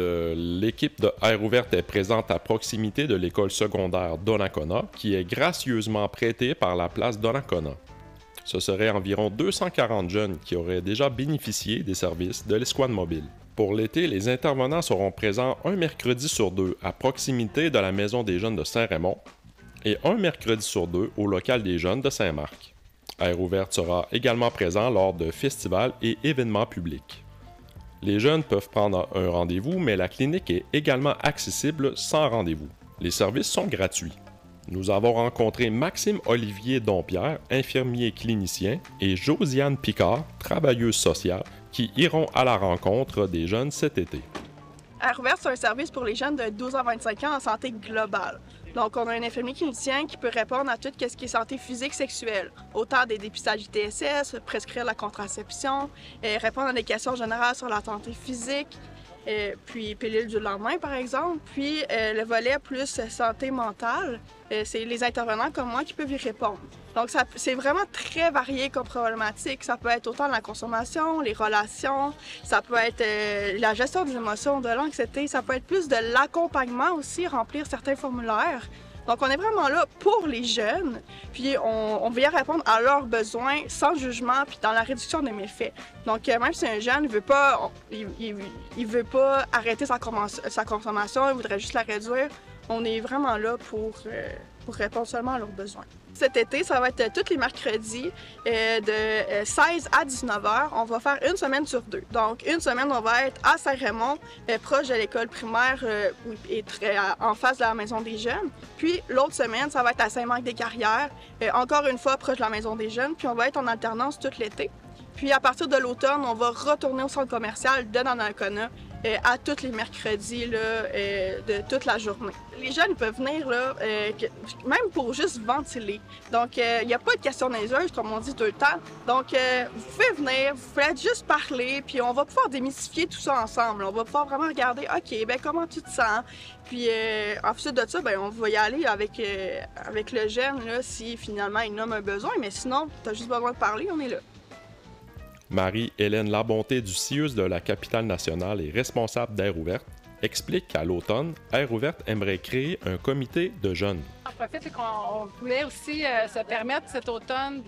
l'équipe de Air ouverte est présente à proximité de l'école secondaire Donnacona, qui est gracieusement prêtée par la place Donnacona. Ce serait environ 240 jeunes qui auraient déjà bénéficié des services de l'escouade mobile. Pour l'été, les intervenants seront présents un mercredi sur deux à proximité de la Maison des jeunes de Saint-Raymond et un mercredi sur deux au local des jeunes de Saint-Marc. Air ouverte sera également présent lors de festivals et événements publics. Les jeunes peuvent prendre un rendez-vous, mais la clinique est également accessible sans rendez-vous. Les services sont gratuits. Nous avons rencontré Maxime Olivier Dompierre, infirmier clinicien, et Josiane Picard, travailleuse sociale, qui iront à la rencontre des jeunes cet été. Air ouverte, c'est un service pour les jeunes de 12 à 25 ans en santé globale. Donc, on a un infirmier clinicien qui peut répondre à tout ce qui est santé physique, sexuelle, autant des dépistages ITSS, prescrire la contraception, répondre à des questions générales sur la santé physique, puis pilule du lendemain, par exemple. Puis le volet plus santé mentale, c'est les intervenants comme moi qui peuvent y répondre. Donc, c'est vraiment très varié comme problématique. Ça peut être autant la consommation, les relations, ça peut être la gestion des émotions, de l'anxiété, ça peut être plus de l'accompagnement aussi, remplir certains formulaires. Donc, on est vraiment là pour les jeunes, puis on vient répondre à leurs besoins sans jugement, puis dans la réduction des méfaits. Donc, même si un jeune il veut pas arrêter sa consommation, il voudrait juste la réduire, on est vraiment là pour répondre seulement à leurs besoins. Cet été, ça va être tous les mercredis de 16 à 19h. On va faire une semaine sur deux. Donc, une semaine, on va être à Saint-Raymond, proche de l'école primaire et en face de la Maison des jeunes. Puis, l'autre semaine, ça va être à Saint-Marc-des-Carrières, encore une fois proche de la Maison des jeunes. Puis, on va être en alternance tout l'été. Puis, à partir de l'automne, on va retourner au centre commercial de Donnacona à tous les mercredis là, de toute la journée. Les jeunes peuvent venir là, même pour juste ventiler. Donc, il n'y a pas de questions niaiseuses, comme on dit tout le temps. Donc, vous pouvez venir, vous pouvez juste parler, puis on va pouvoir démystifier tout ça ensemble. On va pouvoir vraiment regarder, OK, ben comment tu te sens? Puis, ensuite de ça, ben, on va y aller avec le jeune, là, si finalement il nomme un besoin. Mais sinon, tu as juste besoin de parler, on est là. Marie-Hélène Labonté du CIUS de la capitale nationale et responsable d'Air ouverte explique qu'à l'automne, Air ouverte aimerait créer un comité de jeunes. En profite, c'est qu'on voulait aussi se permettre cet automne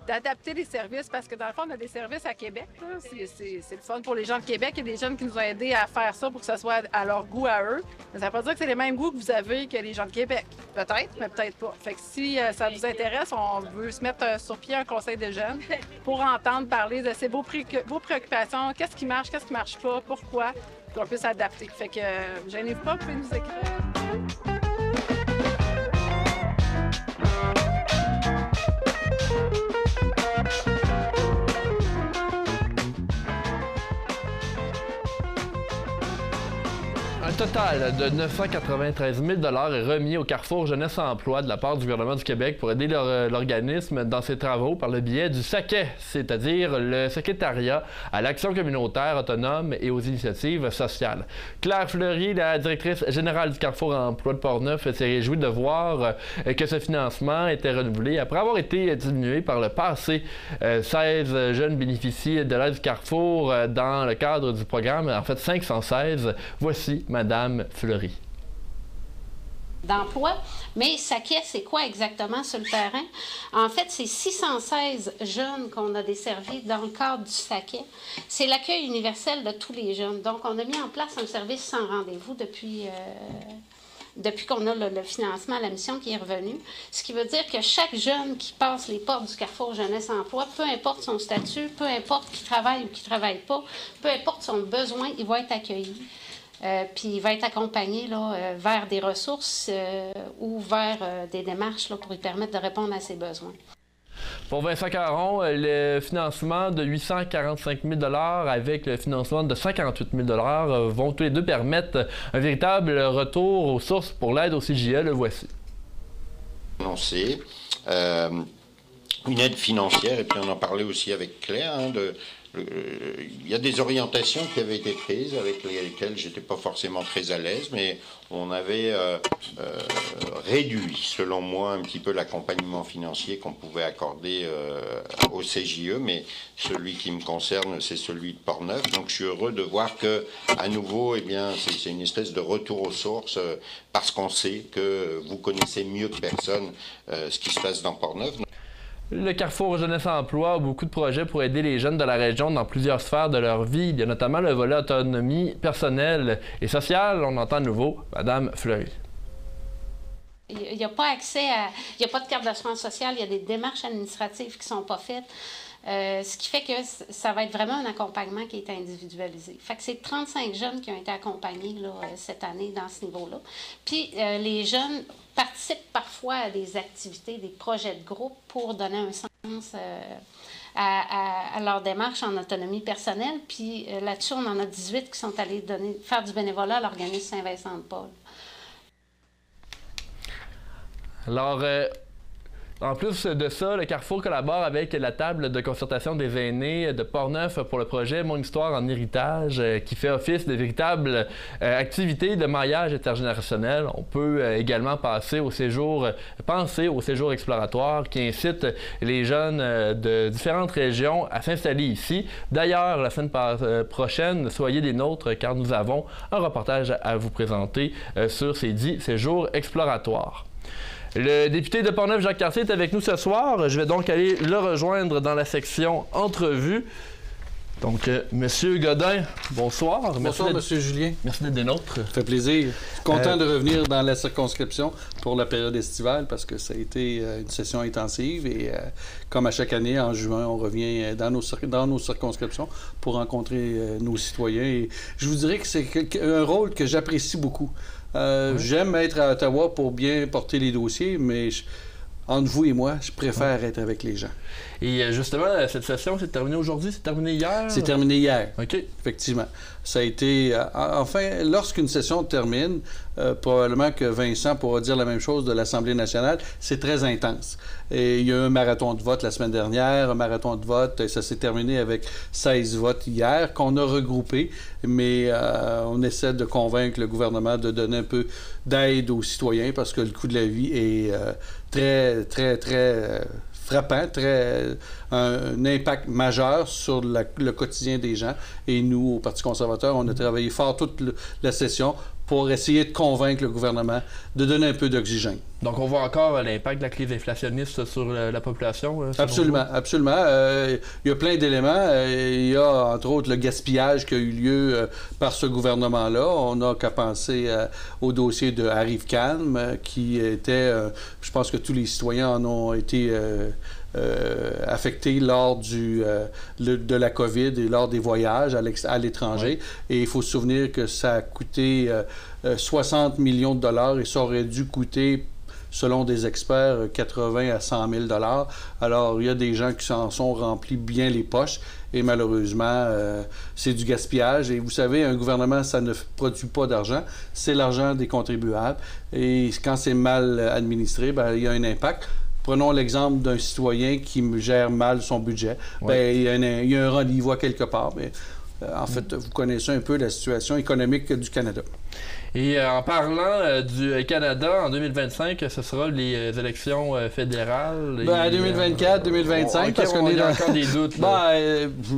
d'adapter les services, parce que dans le fond, on a des services à Québec. C'est le fun pour les gens de Québec. Il y a des jeunes qui nous ont aidés à faire ça pour que ça soit à leur goût à eux. Mais ça veut pas dire que c'est les mêmes goûts que vous avez que les gens de Québec. Peut-être, mais peut-être pas. Fait que si ça vous intéresse, on veut se mettre sur pied un conseil de jeunes pour entendre parler de vos préoccupations, qu'est-ce qui marche pas, pourquoi, qu'on puisse adapter. Fait que gênez-vous pas, vous pouvez nous écrire. Un total de 993 000 $ est remis au Carrefour Jeunesse Emploi de la part du gouvernement du Québec pour aider l'organisme dans ses travaux par le biais du SAQET, c'est-à-dire le secrétariat à l'action communautaire autonome et aux initiatives sociales. Claire Fleury, la directrice générale du Carrefour Emploi de Portneuf, s'est réjouie de voir que ce financement était renouvelé après avoir été diminué par le passé. 16 jeunes bénéficient de l'aide du Carrefour dans le cadre du programme, en fait 516. Voici Madame Fleury. D'emploi, mais SAQET, c'est quoi exactement sur le terrain? En fait, c'est 616 jeunes qu'on a desservis dans le cadre du SAQET. C'est l'accueil universel de tous les jeunes. Donc, on a mis en place un service sans rendez-vous depuis qu'on a le financement à la mission qui est revenu. Ce qui veut dire que chaque jeune qui passe les portes du Carrefour Jeunesse Emploi, peu importe son statut, peu importe qui travaille ou qui ne travaille pas, peu importe son besoin, il va être accueilli. Puis il va être accompagné vers des ressources ou vers des démarches pour lui permettre de répondre à ses besoins. Pour Vincent Caron, le financement de 845 000 $ avec le financement de 58 000 $ vont tous les deux permettre un véritable retour aux sources pour l'aide au CJE. Le voici. Annoncé une aide financière, et puis on en parlait aussi avec Claire, il y a des orientations qui avaient été prises avec lesquelles j'étais pas forcément très à l'aise, mais on avait réduit, selon moi, un petit peu l'accompagnement financier qu'on pouvait accorder au CJE, mais celui qui me concerne, c'est celui de Portneuf. Donc je suis heureux de voir que, à nouveau, eh bien, c'est une espèce de retour aux sources, parce qu'on sait que vous connaissez mieux que personne ce qui se passe dans Portneuf. Le Carrefour Jeunesse Emploi a beaucoup de projets pour aider les jeunes de la région dans plusieurs sphères de leur vie. Il y a notamment le volet autonomie personnelle et sociale. On entend de nouveau Madame Fleury. Il n'y a pas accès à... Il n'y a pas de carte d'assurance sociale, il y a des démarches administratives qui ne sont pas faites. Ce qui fait que ça va être vraiment un accompagnement qui est individualisé. Fait que c'est 35 jeunes qui ont été accompagnés cette année dans ce niveau-là. Puis les jeunes participent parfois à des activités, des projets de groupe pour donner un sens à leur démarche en autonomie personnelle. Puis là-dessus, on en a 18 qui sont allés faire du bénévolat à l'organisme Saint-Vincent-de-Paul. Alors, en plus de ça, le Carrefour collabore avec la table de concertation des aînés de Portneuf pour le projet Mon Histoire en héritage, qui fait office de véritable activité de maillage intergénérationnel. On peut également penser au séjour exploratoire qui incite les jeunes de différentes régions à s'installer ici. D'ailleurs, la semaine prochaine, soyez des nôtres car nous avons un reportage à vous présenter sur ces 10 séjours exploratoires. Le député de Portneuf, Jacques Cartier, est avec nous ce soir. Je vais donc aller le rejoindre dans la section entrevue. Donc, Monsieur Godin, bonsoir. Bonsoir, Monsieur Julien. Merci d'être des nôtres. Ça fait plaisir. Content de revenir dans la circonscription pour la période estivale parce que ça a été une session intensive et comme à chaque année, en juin, on revient dans nos circonscriptions pour rencontrer nos citoyens. Et je vous dirais que c'est un rôle que j'apprécie beaucoup. J'aime être à Ottawa pour bien porter les dossiers, mais entre vous et moi, je préfère être avec les gens. Et justement, cette session s'est terminée aujourd'hui? C'est terminé hier? C'est terminé hier. OK. Effectivement. Ça a été... enfin, lorsqu'une session termine, probablement que Vincent pourra dire la même chose de l'Assemblée nationale, c'est très intense. Et il y a eu un marathon de vote la semaine dernière, un marathon de vote, et ça s'est terminé avec 16 votes hier, qu'on a regroupés, mais on essaie de convaincre le gouvernement de donner un peu d'aide aux citoyens, parce que le coût de la vie est très frappant, un impact majeur sur le quotidien des gens. Et nous, au Parti conservateur, on a travaillé fort toute la session pour essayer de convaincre le gouvernement de donner un peu d'oxygène. Donc, on voit encore l'impact de la crise inflationniste sur la population? Absolument, absolument. Il y a plein d'éléments. Il y a, entre autres, le gaspillage qui a eu lieu par ce gouvernement-là. On n'a qu'à penser au dossier de Arrive-Calme, qui était... je pense que tous les citoyens en ont été... affectés lors de la COVID et lors des voyages à l'étranger. Et il faut se souvenir que ça a coûté 60 millions de dollars et ça aurait dû coûter, selon des experts, 80 à 100 000 dollars. Alors, il y a des gens qui s'en sont remplis bien les poches et malheureusement, c'est du gaspillage. Et vous savez, un gouvernement, ça ne produit pas d'argent, c'est l'argent des contribuables. Et quand c'est mal administré, bien, il y a un impact. Prenons l'exemple d'un citoyen qui gère mal son budget. Bien, il y a un renivoi quelque part. Mais, en fait, vous connaissez un peu la situation économique du Canada. Et en parlant du Canada, en 2025, ce sera les élections fédérales. Ben, 2024, 2025, parce qu'on est encore des doutes.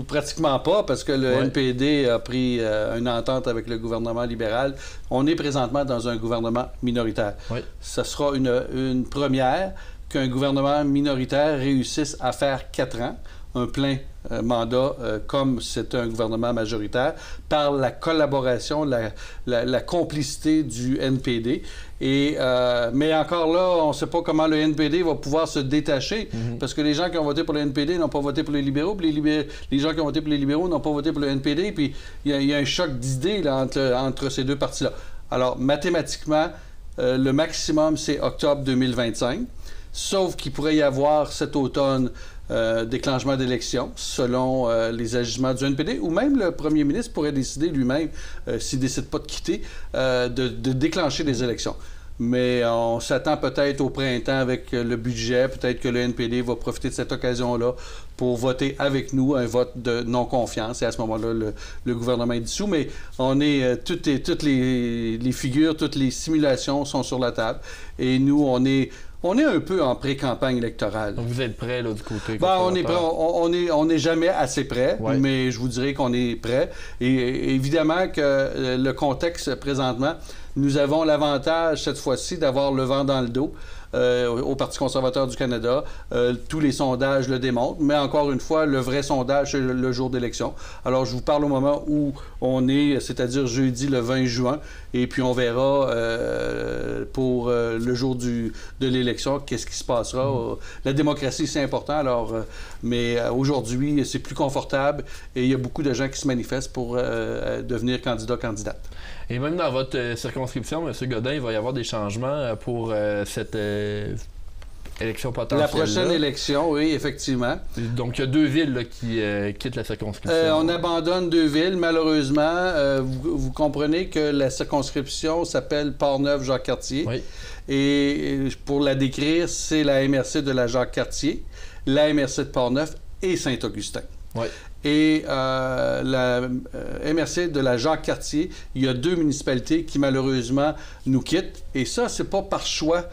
Pratiquement pas, parce que le NPD a pris une entente avec le gouvernement libéral. On est présentement dans un gouvernement minoritaire. Ce sera une première qu'un gouvernement minoritaire réussisse à faire 4 ans, un plein mandat, comme c'est un gouvernement majoritaire, par la collaboration, la complicité du NPD. Mais encore là, on ne sait pas comment le NPD va pouvoir se détacher, parce que les gens qui ont voté pour le NPD n'ont pas voté pour les libéraux, puis les gens qui ont voté pour les libéraux n'ont pas voté pour le NPD, puis il y a un choc d'idées entre ces deux partis-là. Alors, mathématiquement, le maximum, c'est octobre 2025. Sauf qu'il pourrait y avoir cet automne déclenchement d'élections selon les agissements du NPD, ou même le premier ministre pourrait décider lui-même, s'il ne décide pas de quitter, de déclencher des élections. Mais on s'attend peut-être au printemps avec le budget, peut-être que le NPD va profiter de cette occasion-là pour voter avec nous un vote de non-confiance. Et à ce moment-là, le gouvernement est dissous. Mais on est toutes les figures, toutes les simulations sont sur la table. Et nous, on est un peu en pré-campagne électorale. Donc vous êtes prêts, là, du côté? Ben, on est prêt. On n'est jamais assez prêt, mais je vous dirais qu'on est prêt. Et évidemment que le contexte présentement, nous avons l'avantage cette fois-ci d'avoir le vent dans le dos. Au Parti conservateur du Canada. Tous les sondages le démontrent, mais encore une fois, le vrai sondage, c'est le jour d'élection. Alors, je vous parle au moment où on est, c'est-à-dire jeudi le 20 juin, et puis on verra pour le jour de l'élection, qu'est-ce qui se passera. La démocratie, c'est important, alors, mais aujourd'hui, c'est plus confortable, et il y a beaucoup de gens qui se manifestent pour devenir candidate. Et même dans votre circonscription, M. Godin, il va y avoir des changements pour cette élection potentielle. La prochaine élection, oui, effectivement. Donc, il y a 2 villes là, qui quittent la circonscription. On abandonne 2 villes, malheureusement. Vous comprenez que la circonscription s'appelle Portneuf-Jacques-Cartier. Oui. Et pour la décrire, c'est la MRC de la Jacques-Cartier, la MRC de Portneuf et Saint-Augustin. Oui. Et la MRC de la Jacques-Cartier, il y a 2 municipalités qui malheureusement nous quittent. Et ça, c'est pas par choix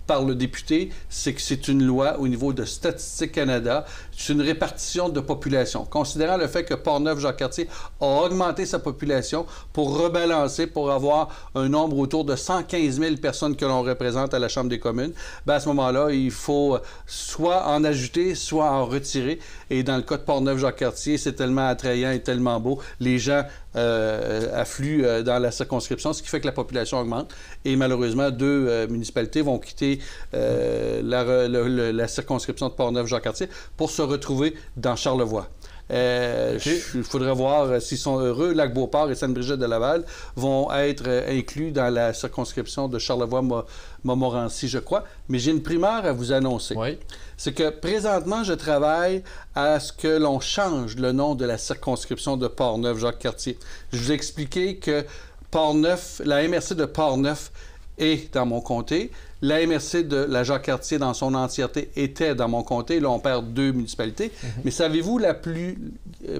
par le député, c'est que c'est une loi au niveau de Statistique Canada. C'est une répartition de population. Considérant le fait que Portneuf-Jacques-Cartier a augmenté sa population pour rebalancer, pour avoir un nombre autour de 115 000 personnes que l'on représente à la Chambre des communes, bien à ce moment-là, il faut soit en ajouter, soit en retirer. Et dans le cas de Portneuf-Jacques-Cartier, c'est tellement attrayant et tellement beau. Les gens affluent dans la circonscription, ce qui fait que la population augmente. Et malheureusement, 2 municipalités vont quitter la circonscription de Portneuf-Jacques-Cartier pour se retrouver dans Charlevoix. Il faudrait voir s'ils sont heureux. Lac-Beauport et Sainte-Brigitte-de-Laval vont être inclus dans la circonscription de Charlevoix-Montmorency, je crois. Mais j'ai une primaire à vous annoncer. Oui. C'est que présentement, je travaille à ce que l'on change le nom de la circonscription de Portneuf-Jacques-Cartier. Je vous ai expliqué que Portneuf, la MRC de Portneuf est dans mon comté. La MRC de la Jacques-Cartier dans son entièreté était dans mon comté. Là, on perd 2 municipalités. Mais savez-vous, la plus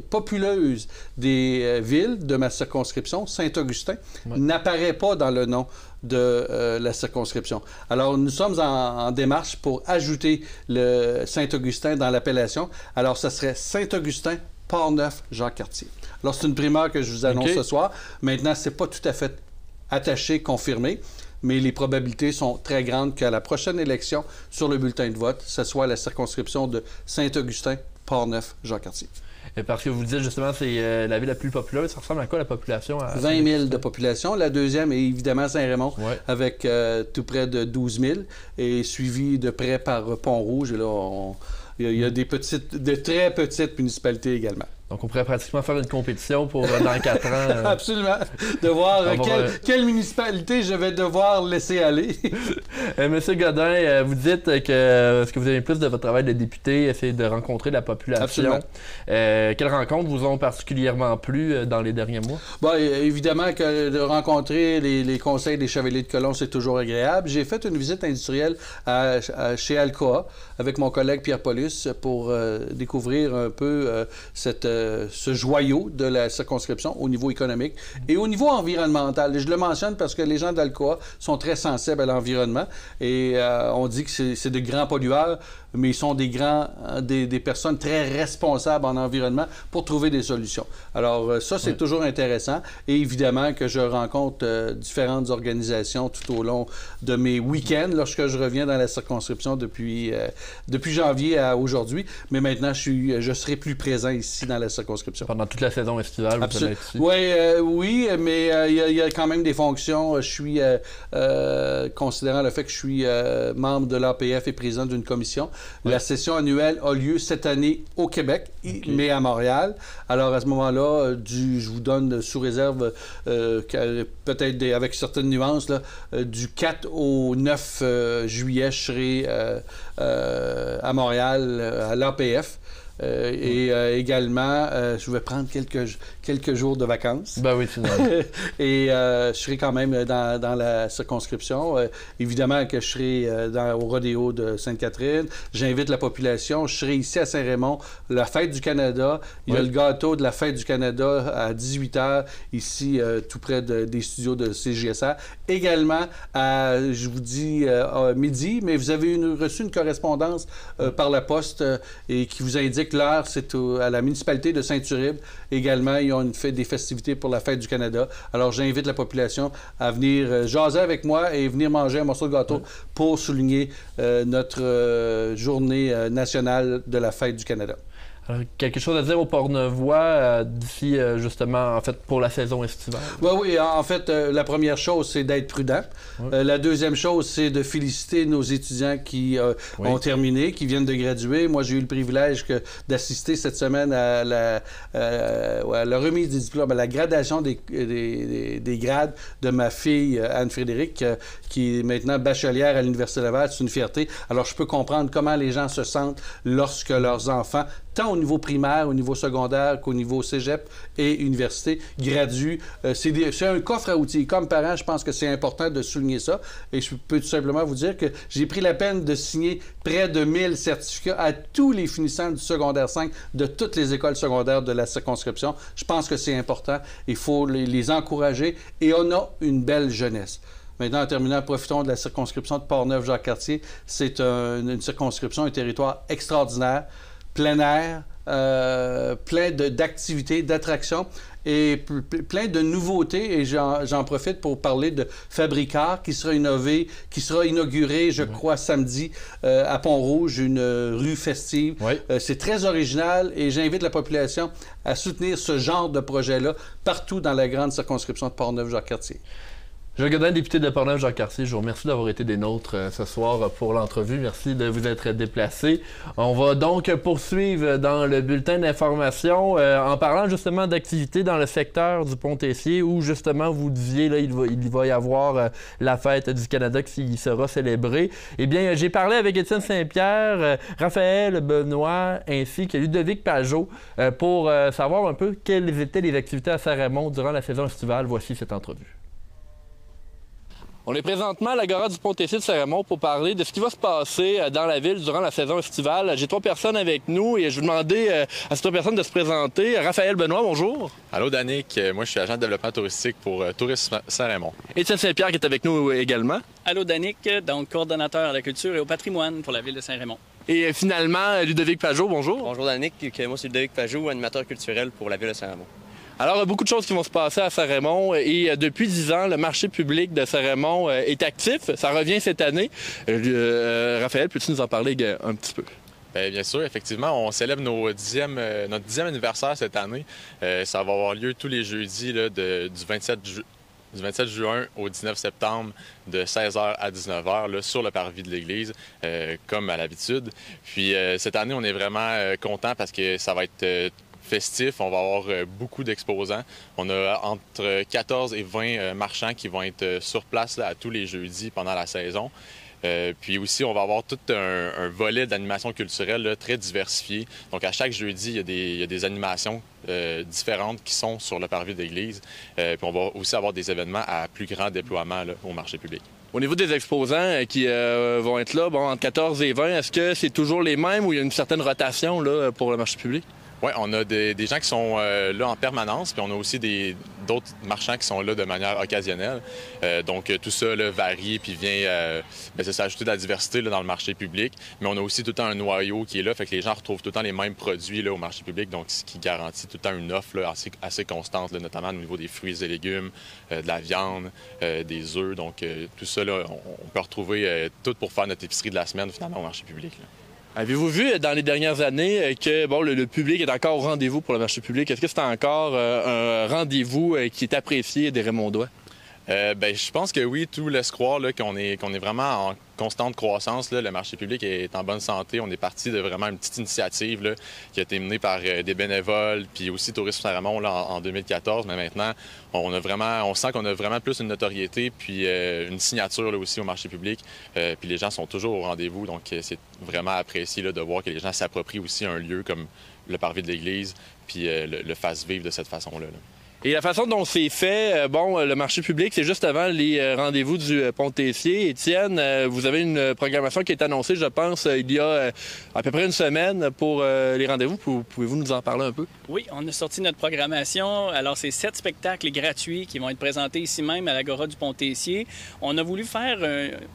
populeuse des villes de ma circonscription, Saint-Augustin, n'apparaît pas dans le nom de la circonscription. Alors, nous sommes en démarche pour ajouter le Saint-Augustin dans l'appellation. Alors, ça serait Saint-Augustin, Portneuf, Jacques-Cartier. Alors, c'est une primaire que je vous annonce ce soir. Maintenant, c'est pas tout à fait attaché, confirmé. Mais les probabilités sont très grandes qu'à la prochaine élection, sur le bulletin de vote, ce soit la circonscription de Saint-Augustin, Port-Neuf, Jacques-Cartier. Et parce que vous dites justement, c'est la ville la plus populeuse. Ça ressemble à quoi la population? 20 000 de population. La deuxième est évidemment Saint-Raymond, avec tout près de 12 000, et suivi de près par Pont-Rouge. Et là, il y a de très petites municipalités également. Donc, on pourrait pratiquement faire une compétition pour dans 4 ans. Absolument. De voir quelle municipalité je vais devoir laisser aller. Monsieur Godin, vous dites que ce que vous aimez plus de votre travail de député, c'est de rencontrer la population. Absolument. Quelles rencontres vous ont particulièrement plu dans les derniers mois? Bon, évidemment que de rencontrer les conseils des Chevaliers de Colomb, c'est toujours agréable. J'ai fait une visite industrielle chez Alcoa avec mon collègue Pierre Paulus pour découvrir un peu ce joyau de la circonscription au niveau économique et au niveau environnemental. Et je le mentionne parce que les gens d'Alcoa sont très sensibles à l'environnement et on dit que c'est de grands pollueurs, mais ils sont des personnes très responsables en environnement pour trouver des solutions. Alors ça, c'est toujours intéressant. Et évidemment que je rencontre différentes organisations tout au long de mes week-ends lorsque je reviens dans la circonscription depuis janvier à aujourd'hui. Mais maintenant, je serai plus présent ici dans la circonscription. Pendant toute la saison estivale, vous allez être ici? Oui, mais il y a quand même des fonctions. Je suis, considérant le fait que je suis membre de l'APF et président d'une commission, la session annuelle a lieu cette année au Québec, mais à Montréal. Alors, à ce moment-là, je vous donne sous réserve, peut-être avec certaines nuances, là, du 4 au 9 juillet, je serai à Montréal, à l'APF. Également, je vais prendre quelques jours de vacances. Ben oui, c'est normal. Et je serai quand même dans la circonscription. Évidemment que je serai au rodéo de Sainte-Catherine. J'invite la population. Je serai ici à Saint-Raymond, la Fête du Canada. Il y a le gâteau de la Fête du Canada à 18h, ici, tout près des studios de CJSR. Également, je vous dis à midi, mais vous avez reçu une correspondance par la poste et qui vous indique que l'heure, c'est à la municipalité de Saint-Uribe. Également, ils ont fait des festivités pour la Fête du Canada. Alors, j'invite la population à venir jaser avec moi et venir manger un morceau de gâteau pour souligner notre journée nationale de la Fête du Canada. Alors, quelque chose à dire aux Portneuvois d'ici, justement, en fait, pour la saison estivale? Oui, en fait, la première chose, c'est d'être prudent. La deuxième chose, c'est de féliciter nos étudiants qui ont terminé, qui viennent de graduer. Moi, j'ai eu le privilège d'assister cette semaine à la remise des diplômes, à la gradation des grades de ma fille Anne-Frédérique, qui est maintenant bachelière à l'Université Laval. C'est une fierté. Alors, je peux comprendre comment les gens se sentent lorsque leurs enfants, tant au niveau primaire, au niveau secondaire qu'au niveau cégep et université, graduent. C'est un coffre à outils. Comme parent, je pense que c'est important de souligner ça. Et je peux tout simplement vous dire que j'ai pris la peine de signer près de 1000 certificats à tous les finissants du secondaire 5 de toutes les écoles secondaires de la circonscription. Je pense que c'est important. Il faut les encourager et on a une belle jeunesse. Maintenant, en terminant, profitons de la circonscription de Port-Neuf-Jacques-Cartier. C'est une circonscription, un territoire extraordinaire, plein air, plein d'activités, d'attractions et plein de nouveautés. Et j'en profite pour parler de Fabricard qui sera inauguré, je crois, samedi à Pont-Rouge, une rue festive. C'est très original et j'invite la population à soutenir ce genre de projet-là partout dans la grande circonscription de Port-Neuf-Jacques-Cartier. Jean Godin, député de Port-Neuf-Jacques-Cartier, je vous remercie d'avoir été des nôtres ce soir pour l'entrevue. Merci de vous être déplacé. On va donc poursuivre dans le bulletin d'information en parlant justement d'activités dans le secteur du Pont-Tessier où justement vous disiez là, il va y avoir la Fête du Canada qui sera célébrée. Eh bien, j'ai parlé avec Étienne Saint-Pierre, Raphaël Benoît ainsi que Ludovic Pajot pour savoir un peu quelles étaient les activités à Saint-Raymond durant la saison estivale. Voici cette entrevue. On est présentement à l'Agora du Pont-Tessier de Saint-Raymond pour parler de ce qui va se passer dans la ville durant la saison estivale. J'ai 3 personnes avec nous et je vais demander à ces 3 personnes de se présenter. Raphaël Benoît, bonjour. Allô, Danick. Moi, je suis agent de développement touristique pour Tourisme Saint-Raymond. Étienne Saint-Pierre qui est avec nous également. Allô, Danick, donc coordonnateur à la culture et au patrimoine pour la ville de Saint-Raymond. Et finalement, Ludovic Pajot, bonjour. Bonjour, Danick. Moi, c'est Ludovic Pajot, animateur culturel pour la ville de Saint-Raymond. Alors, beaucoup de choses qui vont se passer à Saint-Raymond et depuis 10 ans, le marché public de Saint-Raymond est actif. Ça revient cette année. Raphaël, peux-tu nous en parler un petit peu? Bien sûr, effectivement, on célèbre notre 10e anniversaire cette année. Ça va avoir lieu tous les jeudis là, du 27 juin au 19 septembre de 16h à 19h là, sur le parvis de l'église, comme à l'habitude. Puis cette année, on est vraiment content parce que ça va être festif. On va avoir beaucoup d'exposants. On a entre 14 et 20 marchands qui vont être sur place là, à tous les jeudis pendant la saison. Puis aussi, on va avoir tout un volet d'animation culturelle là, très diversifié. Donc, à chaque jeudi, il y a des animations différentes qui sont sur le parvis de l'église. Puis on va aussi avoir des événements à plus grand déploiement là, au marché public. Au niveau des exposants qui vont être là, entre 14 et 20, est-ce que c'est toujours les mêmes ou il y a une certaine rotation là, pour le marché public? Oui, on a des gens qui sont là en permanence, puis on a aussi d'autres marchands qui sont là de manière occasionnelle. Donc, tout ça là, varie, puis vient s'ajouter de la diversité là, dans le marché public. Mais on a aussi tout le temps un noyau qui est là, fait que les gens retrouvent tout le temps les mêmes produits là, au marché public, donc ce qui garantit tout le temps une offre là, assez constante, là, notamment au niveau des fruits et légumes, de la viande, des œufs. Donc, tout ça, là, on peut retrouver tout pour faire notre épicerie de la semaine, finalement, au marché public. Là. Avez-vous vu dans les dernières années que le public est encore au rendez-vous pour le marché public? Est-ce que c'est encore un rendez-vous qui est apprécié des Raymondois? Je pense que oui, tout laisse croire là, qu'on est vraiment en constante croissance. Là. Le marché public est en bonne santé. On est parti de vraiment une petite initiative là, qui a été menée par des bénévoles, puis aussi Tourisme Saint-Raymond en 2014. Mais maintenant, on sent qu'on a vraiment plus une notoriété, puis une signature là, aussi au marché public. Puis les gens sont toujours au rendez-vous. Donc, c'est vraiment apprécié là, de voir que les gens s'approprient aussi un lieu comme le parvis de l'église, puis le fassent vivre de cette façon-là. Là. Et la façon dont c'est fait, le marché public, c'est juste avant les rendez-vous du Pont-Tessier. Étienne, vous avez une programmation qui est annoncée, je pense, il y a à peu près une semaine pour les rendez-vous. Pouvez-vous nous en parler un peu? Oui, on a sorti notre programmation. Alors, c'est 7 spectacles gratuits qui vont être présentés ici même à l'Agora du Pont-Tessier. On a voulu faire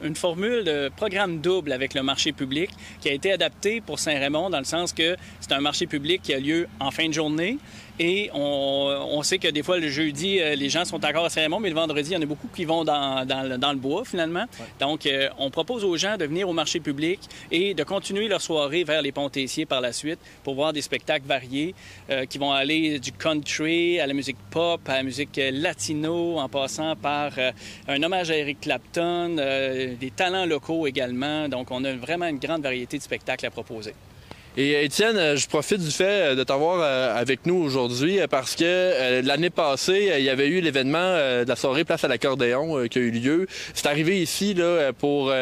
une formule de programme double avec le marché public qui a été adapté pour Saint-Raymond dans le sens que c'est un marché public qui a lieu en fin de journée. Et on sait que des fois, le jeudi, les gens sont encore à Saint-Raymond, mais le vendredi, il y en a beaucoup qui vont dans le bois, finalement. Ouais. Donc, on propose aux gens de venir au marché public et de continuer leur soirée vers les Ponts-Tessier par la suite pour voir des spectacles variés qui vont aller du country à la musique pop, à la musique latino, en passant par un hommage à Eric Clapton, des talents locaux également. Donc, on a vraiment une grande variété de spectacles à proposer. Et Étienne, je profite du fait de t'avoir avec nous aujourd'hui parce que l'année passée, il y avait eu l'événement de la soirée Place à l'accordéon qui a eu lieu. C'est arrivé ici là, pour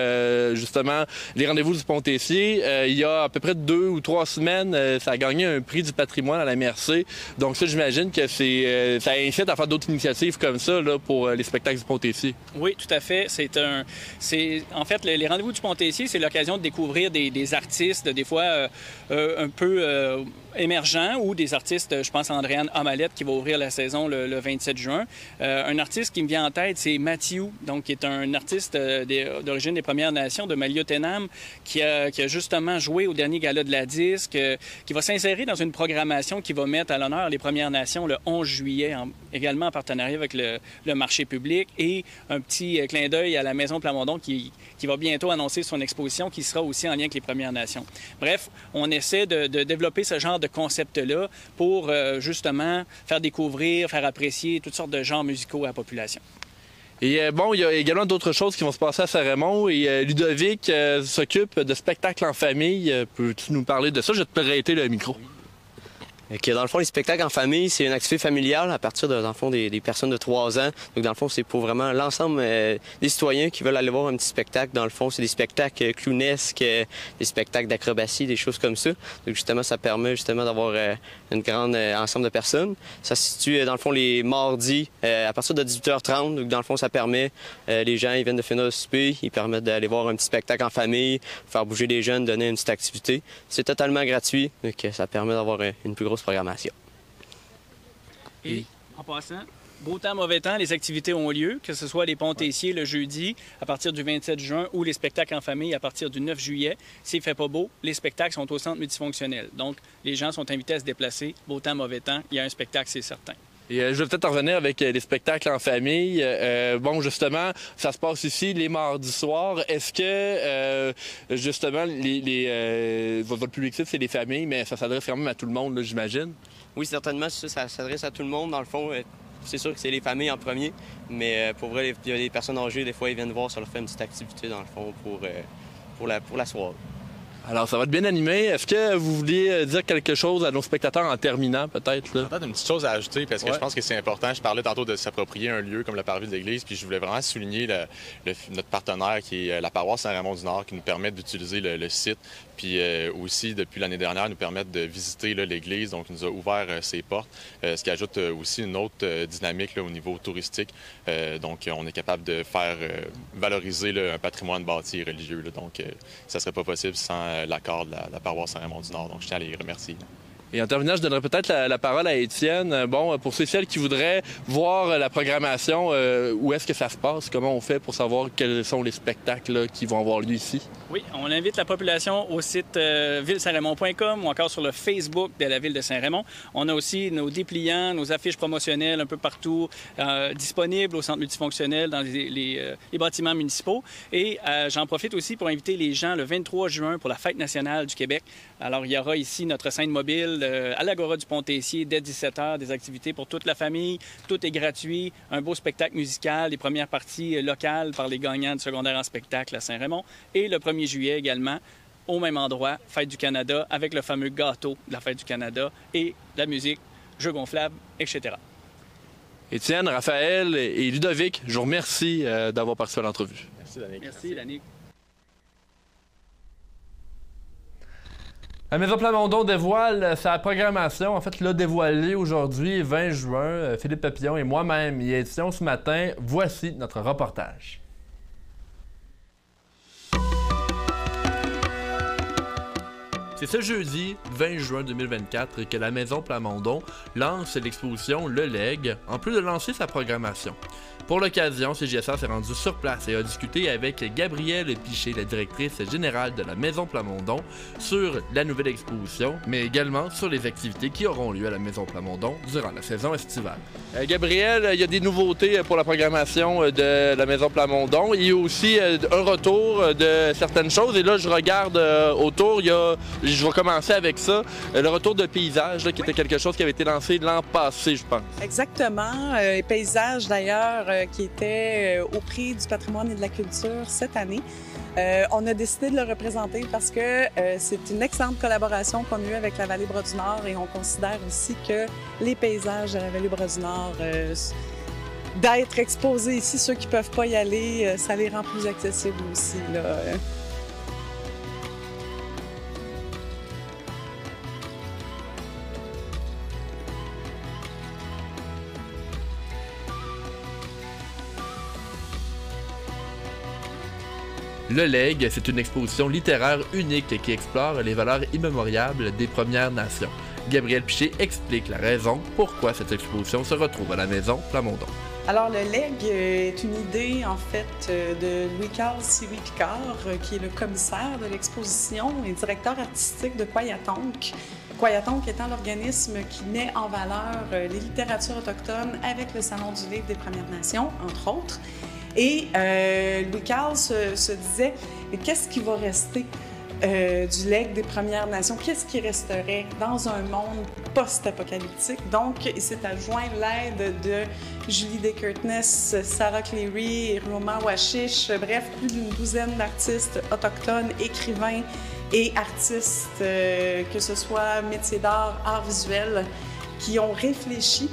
justement les rendez-vous du Pont-Tessier. Il y a à peu près 2 ou 3 semaines, ça a gagné un prix du patrimoine à la MRC. Donc ça, j'imagine que ça incite à faire d'autres initiatives comme ça là, pour les spectacles du Pont-Tessier. Oui, tout à fait. En fait, les rendez-vous du Pont-Tessier, c'est l'occasion de découvrir des artistes, des fois un peu émergents ou des artistes, je pense à Andréane Amalette qui va ouvrir la saison le 27 juin. Un artiste qui me vient en tête, c'est Mathieu, donc qui est un artiste d'origine des Premières Nations de Maliotenam qui a justement joué au dernier gala de la disque, qui va s'insérer dans une programmation qui va mettre à l'honneur les Premières Nations le 11 juillet, également en partenariat avec le marché public et un petit clin d'œil à la Maison Plamondon qui va bientôt annoncer son exposition qui sera aussi en lien avec les Premières Nations. Bref, on essaie de développer ce genre de concept-là pour justement faire découvrir, faire apprécier toutes sortes de genres musicaux à la population. Et il y a également d'autres choses qui vont se passer à Saint-Raymond et Ludovic s'occupe de spectacles en famille. Peux-tu nous parler de ça? Je vais te prêter le micro. Okay, dans le fond, les spectacles en famille, c'est une activité familiale à partir dans le fond, des personnes de 3 ans. Donc, dans le fond, c'est pour vraiment l'ensemble des citoyens qui veulent aller voir un petit spectacle. Dans le fond, c'est des spectacles clownesques, des spectacles d'acrobatie, des choses comme ça. Donc, justement, ça permet justement d'avoir un grand ensemble de personnes. Ça se situe, dans le fond, les mardis à partir de 18h30. Donc, dans le fond, ça permet, les gens, ils viennent de finir le souper, ils permettent d'aller voir un petit spectacle en famille, faire bouger les jeunes, donner une petite activité. C'est totalement gratuit, donc ça permet d'avoir une plus grosse programmation. Et en passant, beau temps, mauvais temps, les activités ont lieu, que ce soit les Pont-Tessier le jeudi à partir du 27 juin ou les spectacles en famille à partir du 9 juillet. S'il ne fait pas beau, les spectacles sont au centre multifonctionnel. Donc, les gens sont invités à se déplacer. Beau temps, mauvais temps, il y a un spectacle, c'est certain. Et je vais peut-être en revenir avec les spectacles en famille. Bon, justement, ça se passe ici les mardis soirs. Est-ce que, justement, votre public cible, c'est les familles, mais ça s'adresse quand même à tout le monde, j'imagine? Oui, certainement, ça s'adresse à tout le monde. Dans le fond, c'est sûr que c'est les familles en premier, mais pour vrai, il y a des personnes âgées, des fois, ils viennent voir, ça leur fait une petite activité, dans le fond, pour la soirée. Alors, ça va être bien animé. Est-ce que vous vouliez dire quelque chose à nos spectateurs en terminant, peut-être? Peut-être une petite chose à ajouter, parce que je pense que c'est important. Je parlais tantôt de s'approprier un lieu comme le parvis de l'Église, puis je voulais vraiment souligner notre partenaire qui est la paroisse Saint-Raymond-du-Nord, qui nous permet d'utiliser le site, puis aussi, depuis l'année dernière, nous permettre de visiter l'Église. Donc, il nous a ouvert ses portes, ce qui ajoute aussi une autre dynamique au niveau touristique. Donc, on est capable de faire valoriser un patrimoine bâti et religieux. Donc, ça ne serait pas possible sans l'accord de la paroisse Saint-Raymond-du-Nord. Donc, je tiens à les remercier. Et en terminant, je donnerais peut-être la parole à Étienne. Bon, pour ceux et celles qui voudraient voir la programmation, où est-ce que ça se passe? Comment on fait pour savoir quels sont les spectacles qui vont avoir lieu ici? Oui, on invite la population au site ville-saint-raymond.com ou encore sur le Facebook de la Ville de Saint-Raymond. On a aussi nos dépliants, nos affiches promotionnelles un peu partout, disponibles au centre multifonctionnel, dans les bâtiments municipaux. Et j'en profite aussi pour inviter les gens le 23 juin pour la Fête nationale du Québec. Alors, il y aura ici notre scène mobile à l'Agora du Pont-Tessier dès 17h, des activités pour toute la famille. Tout est gratuit, un beau spectacle musical, les premières parties locales par les gagnants de secondaire en spectacle à Saint-Raymond. Et le 1er juillet également, au même endroit, Fête du Canada, avec le fameux gâteau de la Fête du Canada et la musique, jeux gonflables, etc. Étienne, Raphaël et Ludovic, je vous remercie d'avoir participé à l'entrevue. Merci, Danick. Merci, Danick. La Maison Plamondon dévoile sa programmation. En fait, l'a dévoilé aujourd'hui, 20 juin. Philippe Papillon et moi-même y étions ce matin. Voici notre reportage. C'est ce jeudi, 20 juin 2024, que la Maison Plamondon lance l'exposition Le Legs, en plus de lancer sa programmation. Pour l'occasion, CJSR s'est rendu sur place et a discuté avec Gabrielle Piché, la directrice générale de la Maison Plamondon, sur la nouvelle exposition, mais également sur les activités qui auront lieu à la Maison Plamondon durant la saison estivale. Gabrielle, il y a des nouveautés pour la programmation de la Maison Plamondon. Il y a aussi un retour de certaines choses. Et là, je regarde autour, je vais commencer avec ça, le retour de paysages, qui était quelque chose qui avait été lancé l'an passé, je pense. Exactement. Les paysages, d'ailleurs, qui était au prix du patrimoine et de la culture cette année. On a décidé de le représenter parce que c'est une excellente collaboration qu'on a eue avec la Vallée-Bras-du-Nord et on considère aussi que les paysages de la Vallée-Bras-du-Nord, d'être exposés ici, ceux qui ne peuvent pas y aller, ça les rend plus accessibles aussi, là. Le Legs, c'est une exposition littéraire unique qui explore les valeurs immémoriables des Premières Nations. Gabrielle Piché explique la raison pourquoi cette exposition se retrouve à la Maison Plamondon. Alors, le Legs est une idée, en fait, de Louis-Carl Siri-Picard, qui est le commissaire de l'exposition et directeur artistique de Kwayatonk. Kwayatonk étant l'organisme qui met en valeur les littératures autochtones avec le Salon du livre des Premières Nations, entre autres. Et Louis-Carl se disait, qu'est-ce qui va rester du Legs des Premières Nations? Qu'est-ce qui resterait dans un monde post-apocalyptique? Donc, il s'est adjoint l'aide de Julie Dekertness, Sarah Cleary, Roman Washish, bref, plus d'une douzaine d'artistes autochtones, écrivains et artistes, que ce soit métiers d'art, art visuel, qui ont réfléchi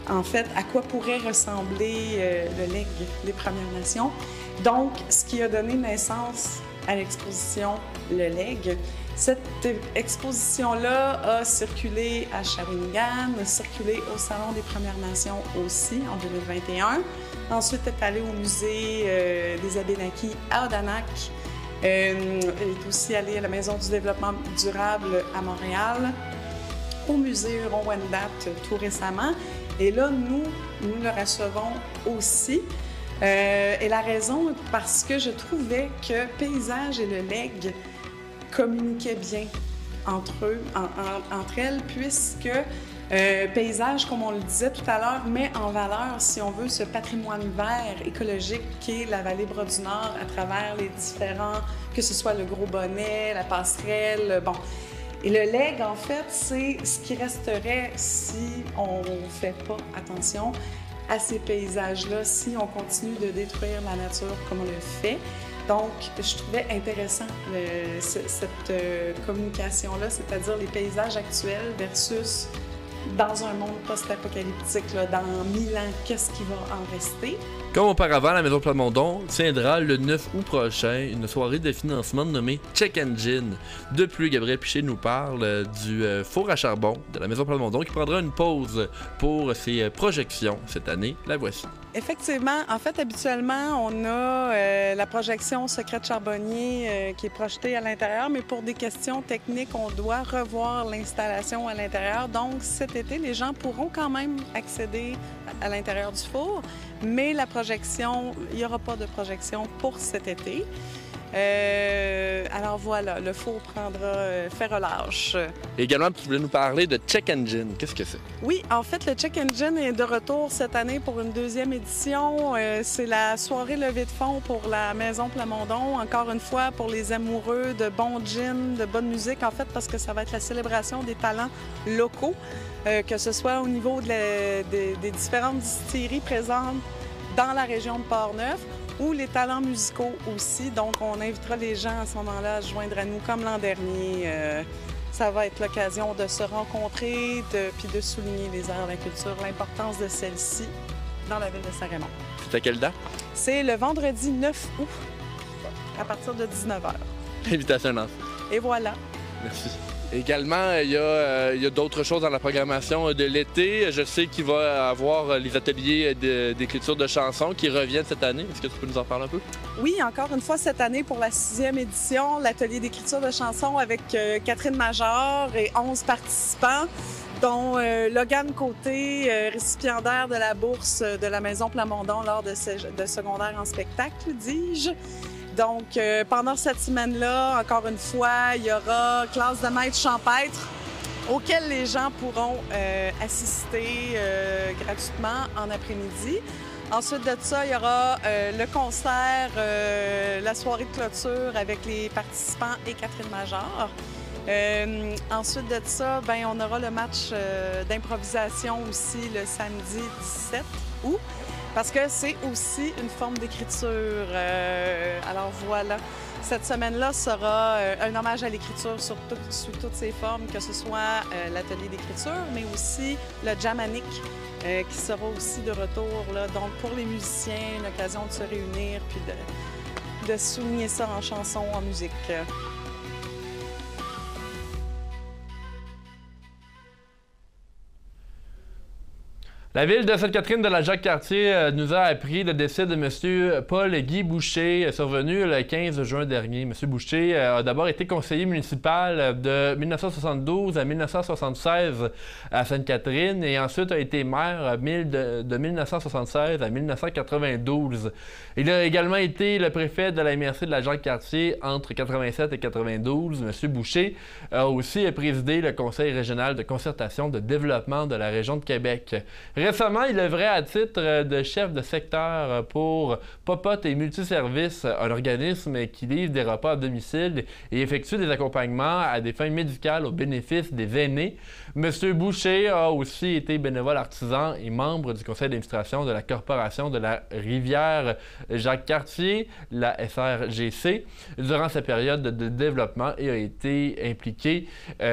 en fait, à quoi pourrait ressembler le Legs des Premières Nations. Donc, ce qui a donné naissance à l'exposition Le Legs. Cette exposition-là a circulé à Shawinigan, a circulé au Salon des Premières Nations aussi en 2021. Ensuite, est allée au musée des Abénaquis à Odanak. Elle est aussi allée à la Maison du développement durable à Montréal, au musée Huron-Wendat tout récemment. Et là, nous le recevons aussi. Et la raison, parce que je trouvais que Paysage et le Legs communiquaient bien entre elles, puisque paysage, comme on le disait tout à l'heure, met en valeur, si on veut, ce patrimoine vert écologique qu'est la vallée Bras-du-Nord à travers les différents, que ce soit le Gros Bonnet, la passerelle, bon. Et le leg, en fait, c'est ce qui resterait si on ne fait pas attention à ces paysages-là, si on continue de détruire la nature comme on le fait. Donc, je trouvais intéressant cette communication-là, c'est-à-dire les paysages actuels versus dans un monde post-apocalyptique, là, dans 1000 ans, qu'est-ce qui va en rester? Comme auparavant, la Maison Plamondon tiendra le 9 août prochain une soirée de financement nommée Check Engine. De plus, Gabriel Piché nous parle du four à charbon de la Maison Plamondon qui prendra une pause pour ses projections cette année. La voici. Effectivement. En fait, habituellement, on a la projection Secret de Charbonnier qui est projetée à l'intérieur, mais pour des questions techniques, on doit revoir l'installation à l'intérieur. Donc, cet été, les gens pourront quand même accéder à l'intérieur du four, mais la projection, il n'y aura pas de projection pour cet été. Alors voilà, le four prendra fait relâche. Également, tu voulais nous parler de Check Engine. Qu'est-ce que c'est? Oui, en fait, le Check Engine est de retour cette année pour une deuxième édition. C'est la soirée levée de fonds pour la Maison Plamondon. Encore une fois, pour les amoureux de bons gins, de bonne musique, en fait, parce que ça va être la célébration des talents locaux, que ce soit au niveau des différentes distilleries présentes dans la région de Portneuf, ou les talents musicaux aussi. Donc, on invitera les gens à ce moment-là à se joindre à nous comme l'an dernier. Ça va être l'occasion de se rencontrer puis de souligner les arts de la culture, l'importance de celle-ci dans la ville de Saint-Raymond. C'est à quelle date? C'est le vendredi 9 août à partir de 19h. Invitation lance. Et voilà. Merci. Également, il y a d'autres choses dans la programmation de l'été. Je sais qu'il va y avoir les ateliers d'écriture de chansons qui reviennent cette année. Est-ce que tu peux nous en parler un peu? Oui, encore une fois, cette année, pour la 6e édition, l'atelier d'écriture de chansons avec Catherine Major et 11 participants, dont Logan Côté, récipiendaire de la bourse de la Maison Plamondon lors de secondaire en spectacle, dis-je. Donc, pendant cette semaine-là, encore une fois, il y aura classe de maître champêtre auquel les gens pourront assister gratuitement en après-midi. Ensuite de ça, il y aura le concert, la soirée de clôture avec les participants et Catherine Major. Ensuite de ça, on aura le match d'improvisation aussi le samedi 17 août. Parce que c'est aussi une forme d'écriture. Alors voilà, cette semaine-là sera un hommage à l'écriture sous toutes ses formes, que ce soit l'atelier d'écriture, mais aussi le Jamanic qui sera aussi de retour. Là. Donc pour les musiciens, une occasion de se réunir puis de souligner ça en chanson, en musique. La ville de Sainte-Catherine de la Jacques-Cartier nous a appris le décès de M. Paul-Guy Boucher, survenu le 15 juin dernier. M. Boucher a d'abord été conseiller municipal de 1972 à 1976 à Sainte-Catherine et ensuite a été maire de 1976 à 1992. Il a également été le préfet de la MRC de la Jacques-Cartier entre 1987 et 1992. M. Boucher a aussi présidé le Conseil régional de concertation de développement de la région de Québec. Récemment, il œuvrait à titre de chef de secteur pour Popote et Multiservices, un organisme qui livre des repas à domicile et effectue des accompagnements à des fins médicales au bénéfice des aînés. M. Boucher a aussi été bénévole artisan et membre du conseil d'administration de la Corporation de la Rivière Jacques-Cartier, la SRGC, durant sa période de développement et a été impliqué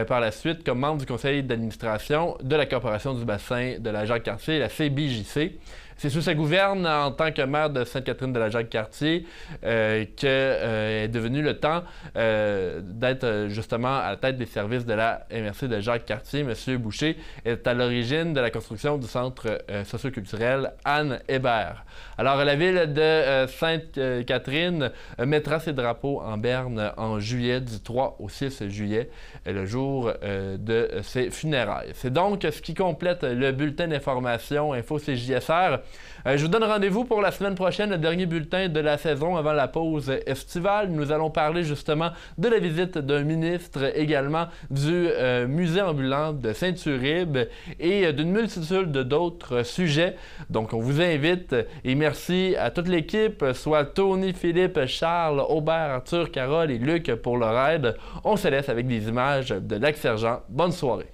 par la suite comme membre du conseil d'administration de la Corporation du bassin de la Jacques-Cartier, la CBJC. C'est sous sa gouverne en tant que maire de Sainte-Catherine de la Jacques-Cartier qu'est devenu le temps d'être justement à la tête des services de la MRC de Jacques-Cartier. M. Boucher est à l'origine de la construction du centre socioculturel Anne Hébert. Alors, la ville de Sainte-Catherine mettra ses drapeaux en berne en juillet, du 3 au 6 juillet, le jour de ses funérailles. C'est donc ce qui complète le bulletin d'information Info CJSR. Je vous donne rendez-vous pour la semaine prochaine, le dernier bulletin de la saison avant la pause estivale. Nous allons parler justement de la visite d'un ministre, également du musée ambulant de Saint-Uribe et d'une multitude d'autres sujets. Donc, on vous invite et merci à toute l'équipe, soit Tony, Philippe, Charles, Aubert, Arthur, Carole et Luc pour leur aide. On se laisse avec des images de Lac-Sergent. Bonne soirée.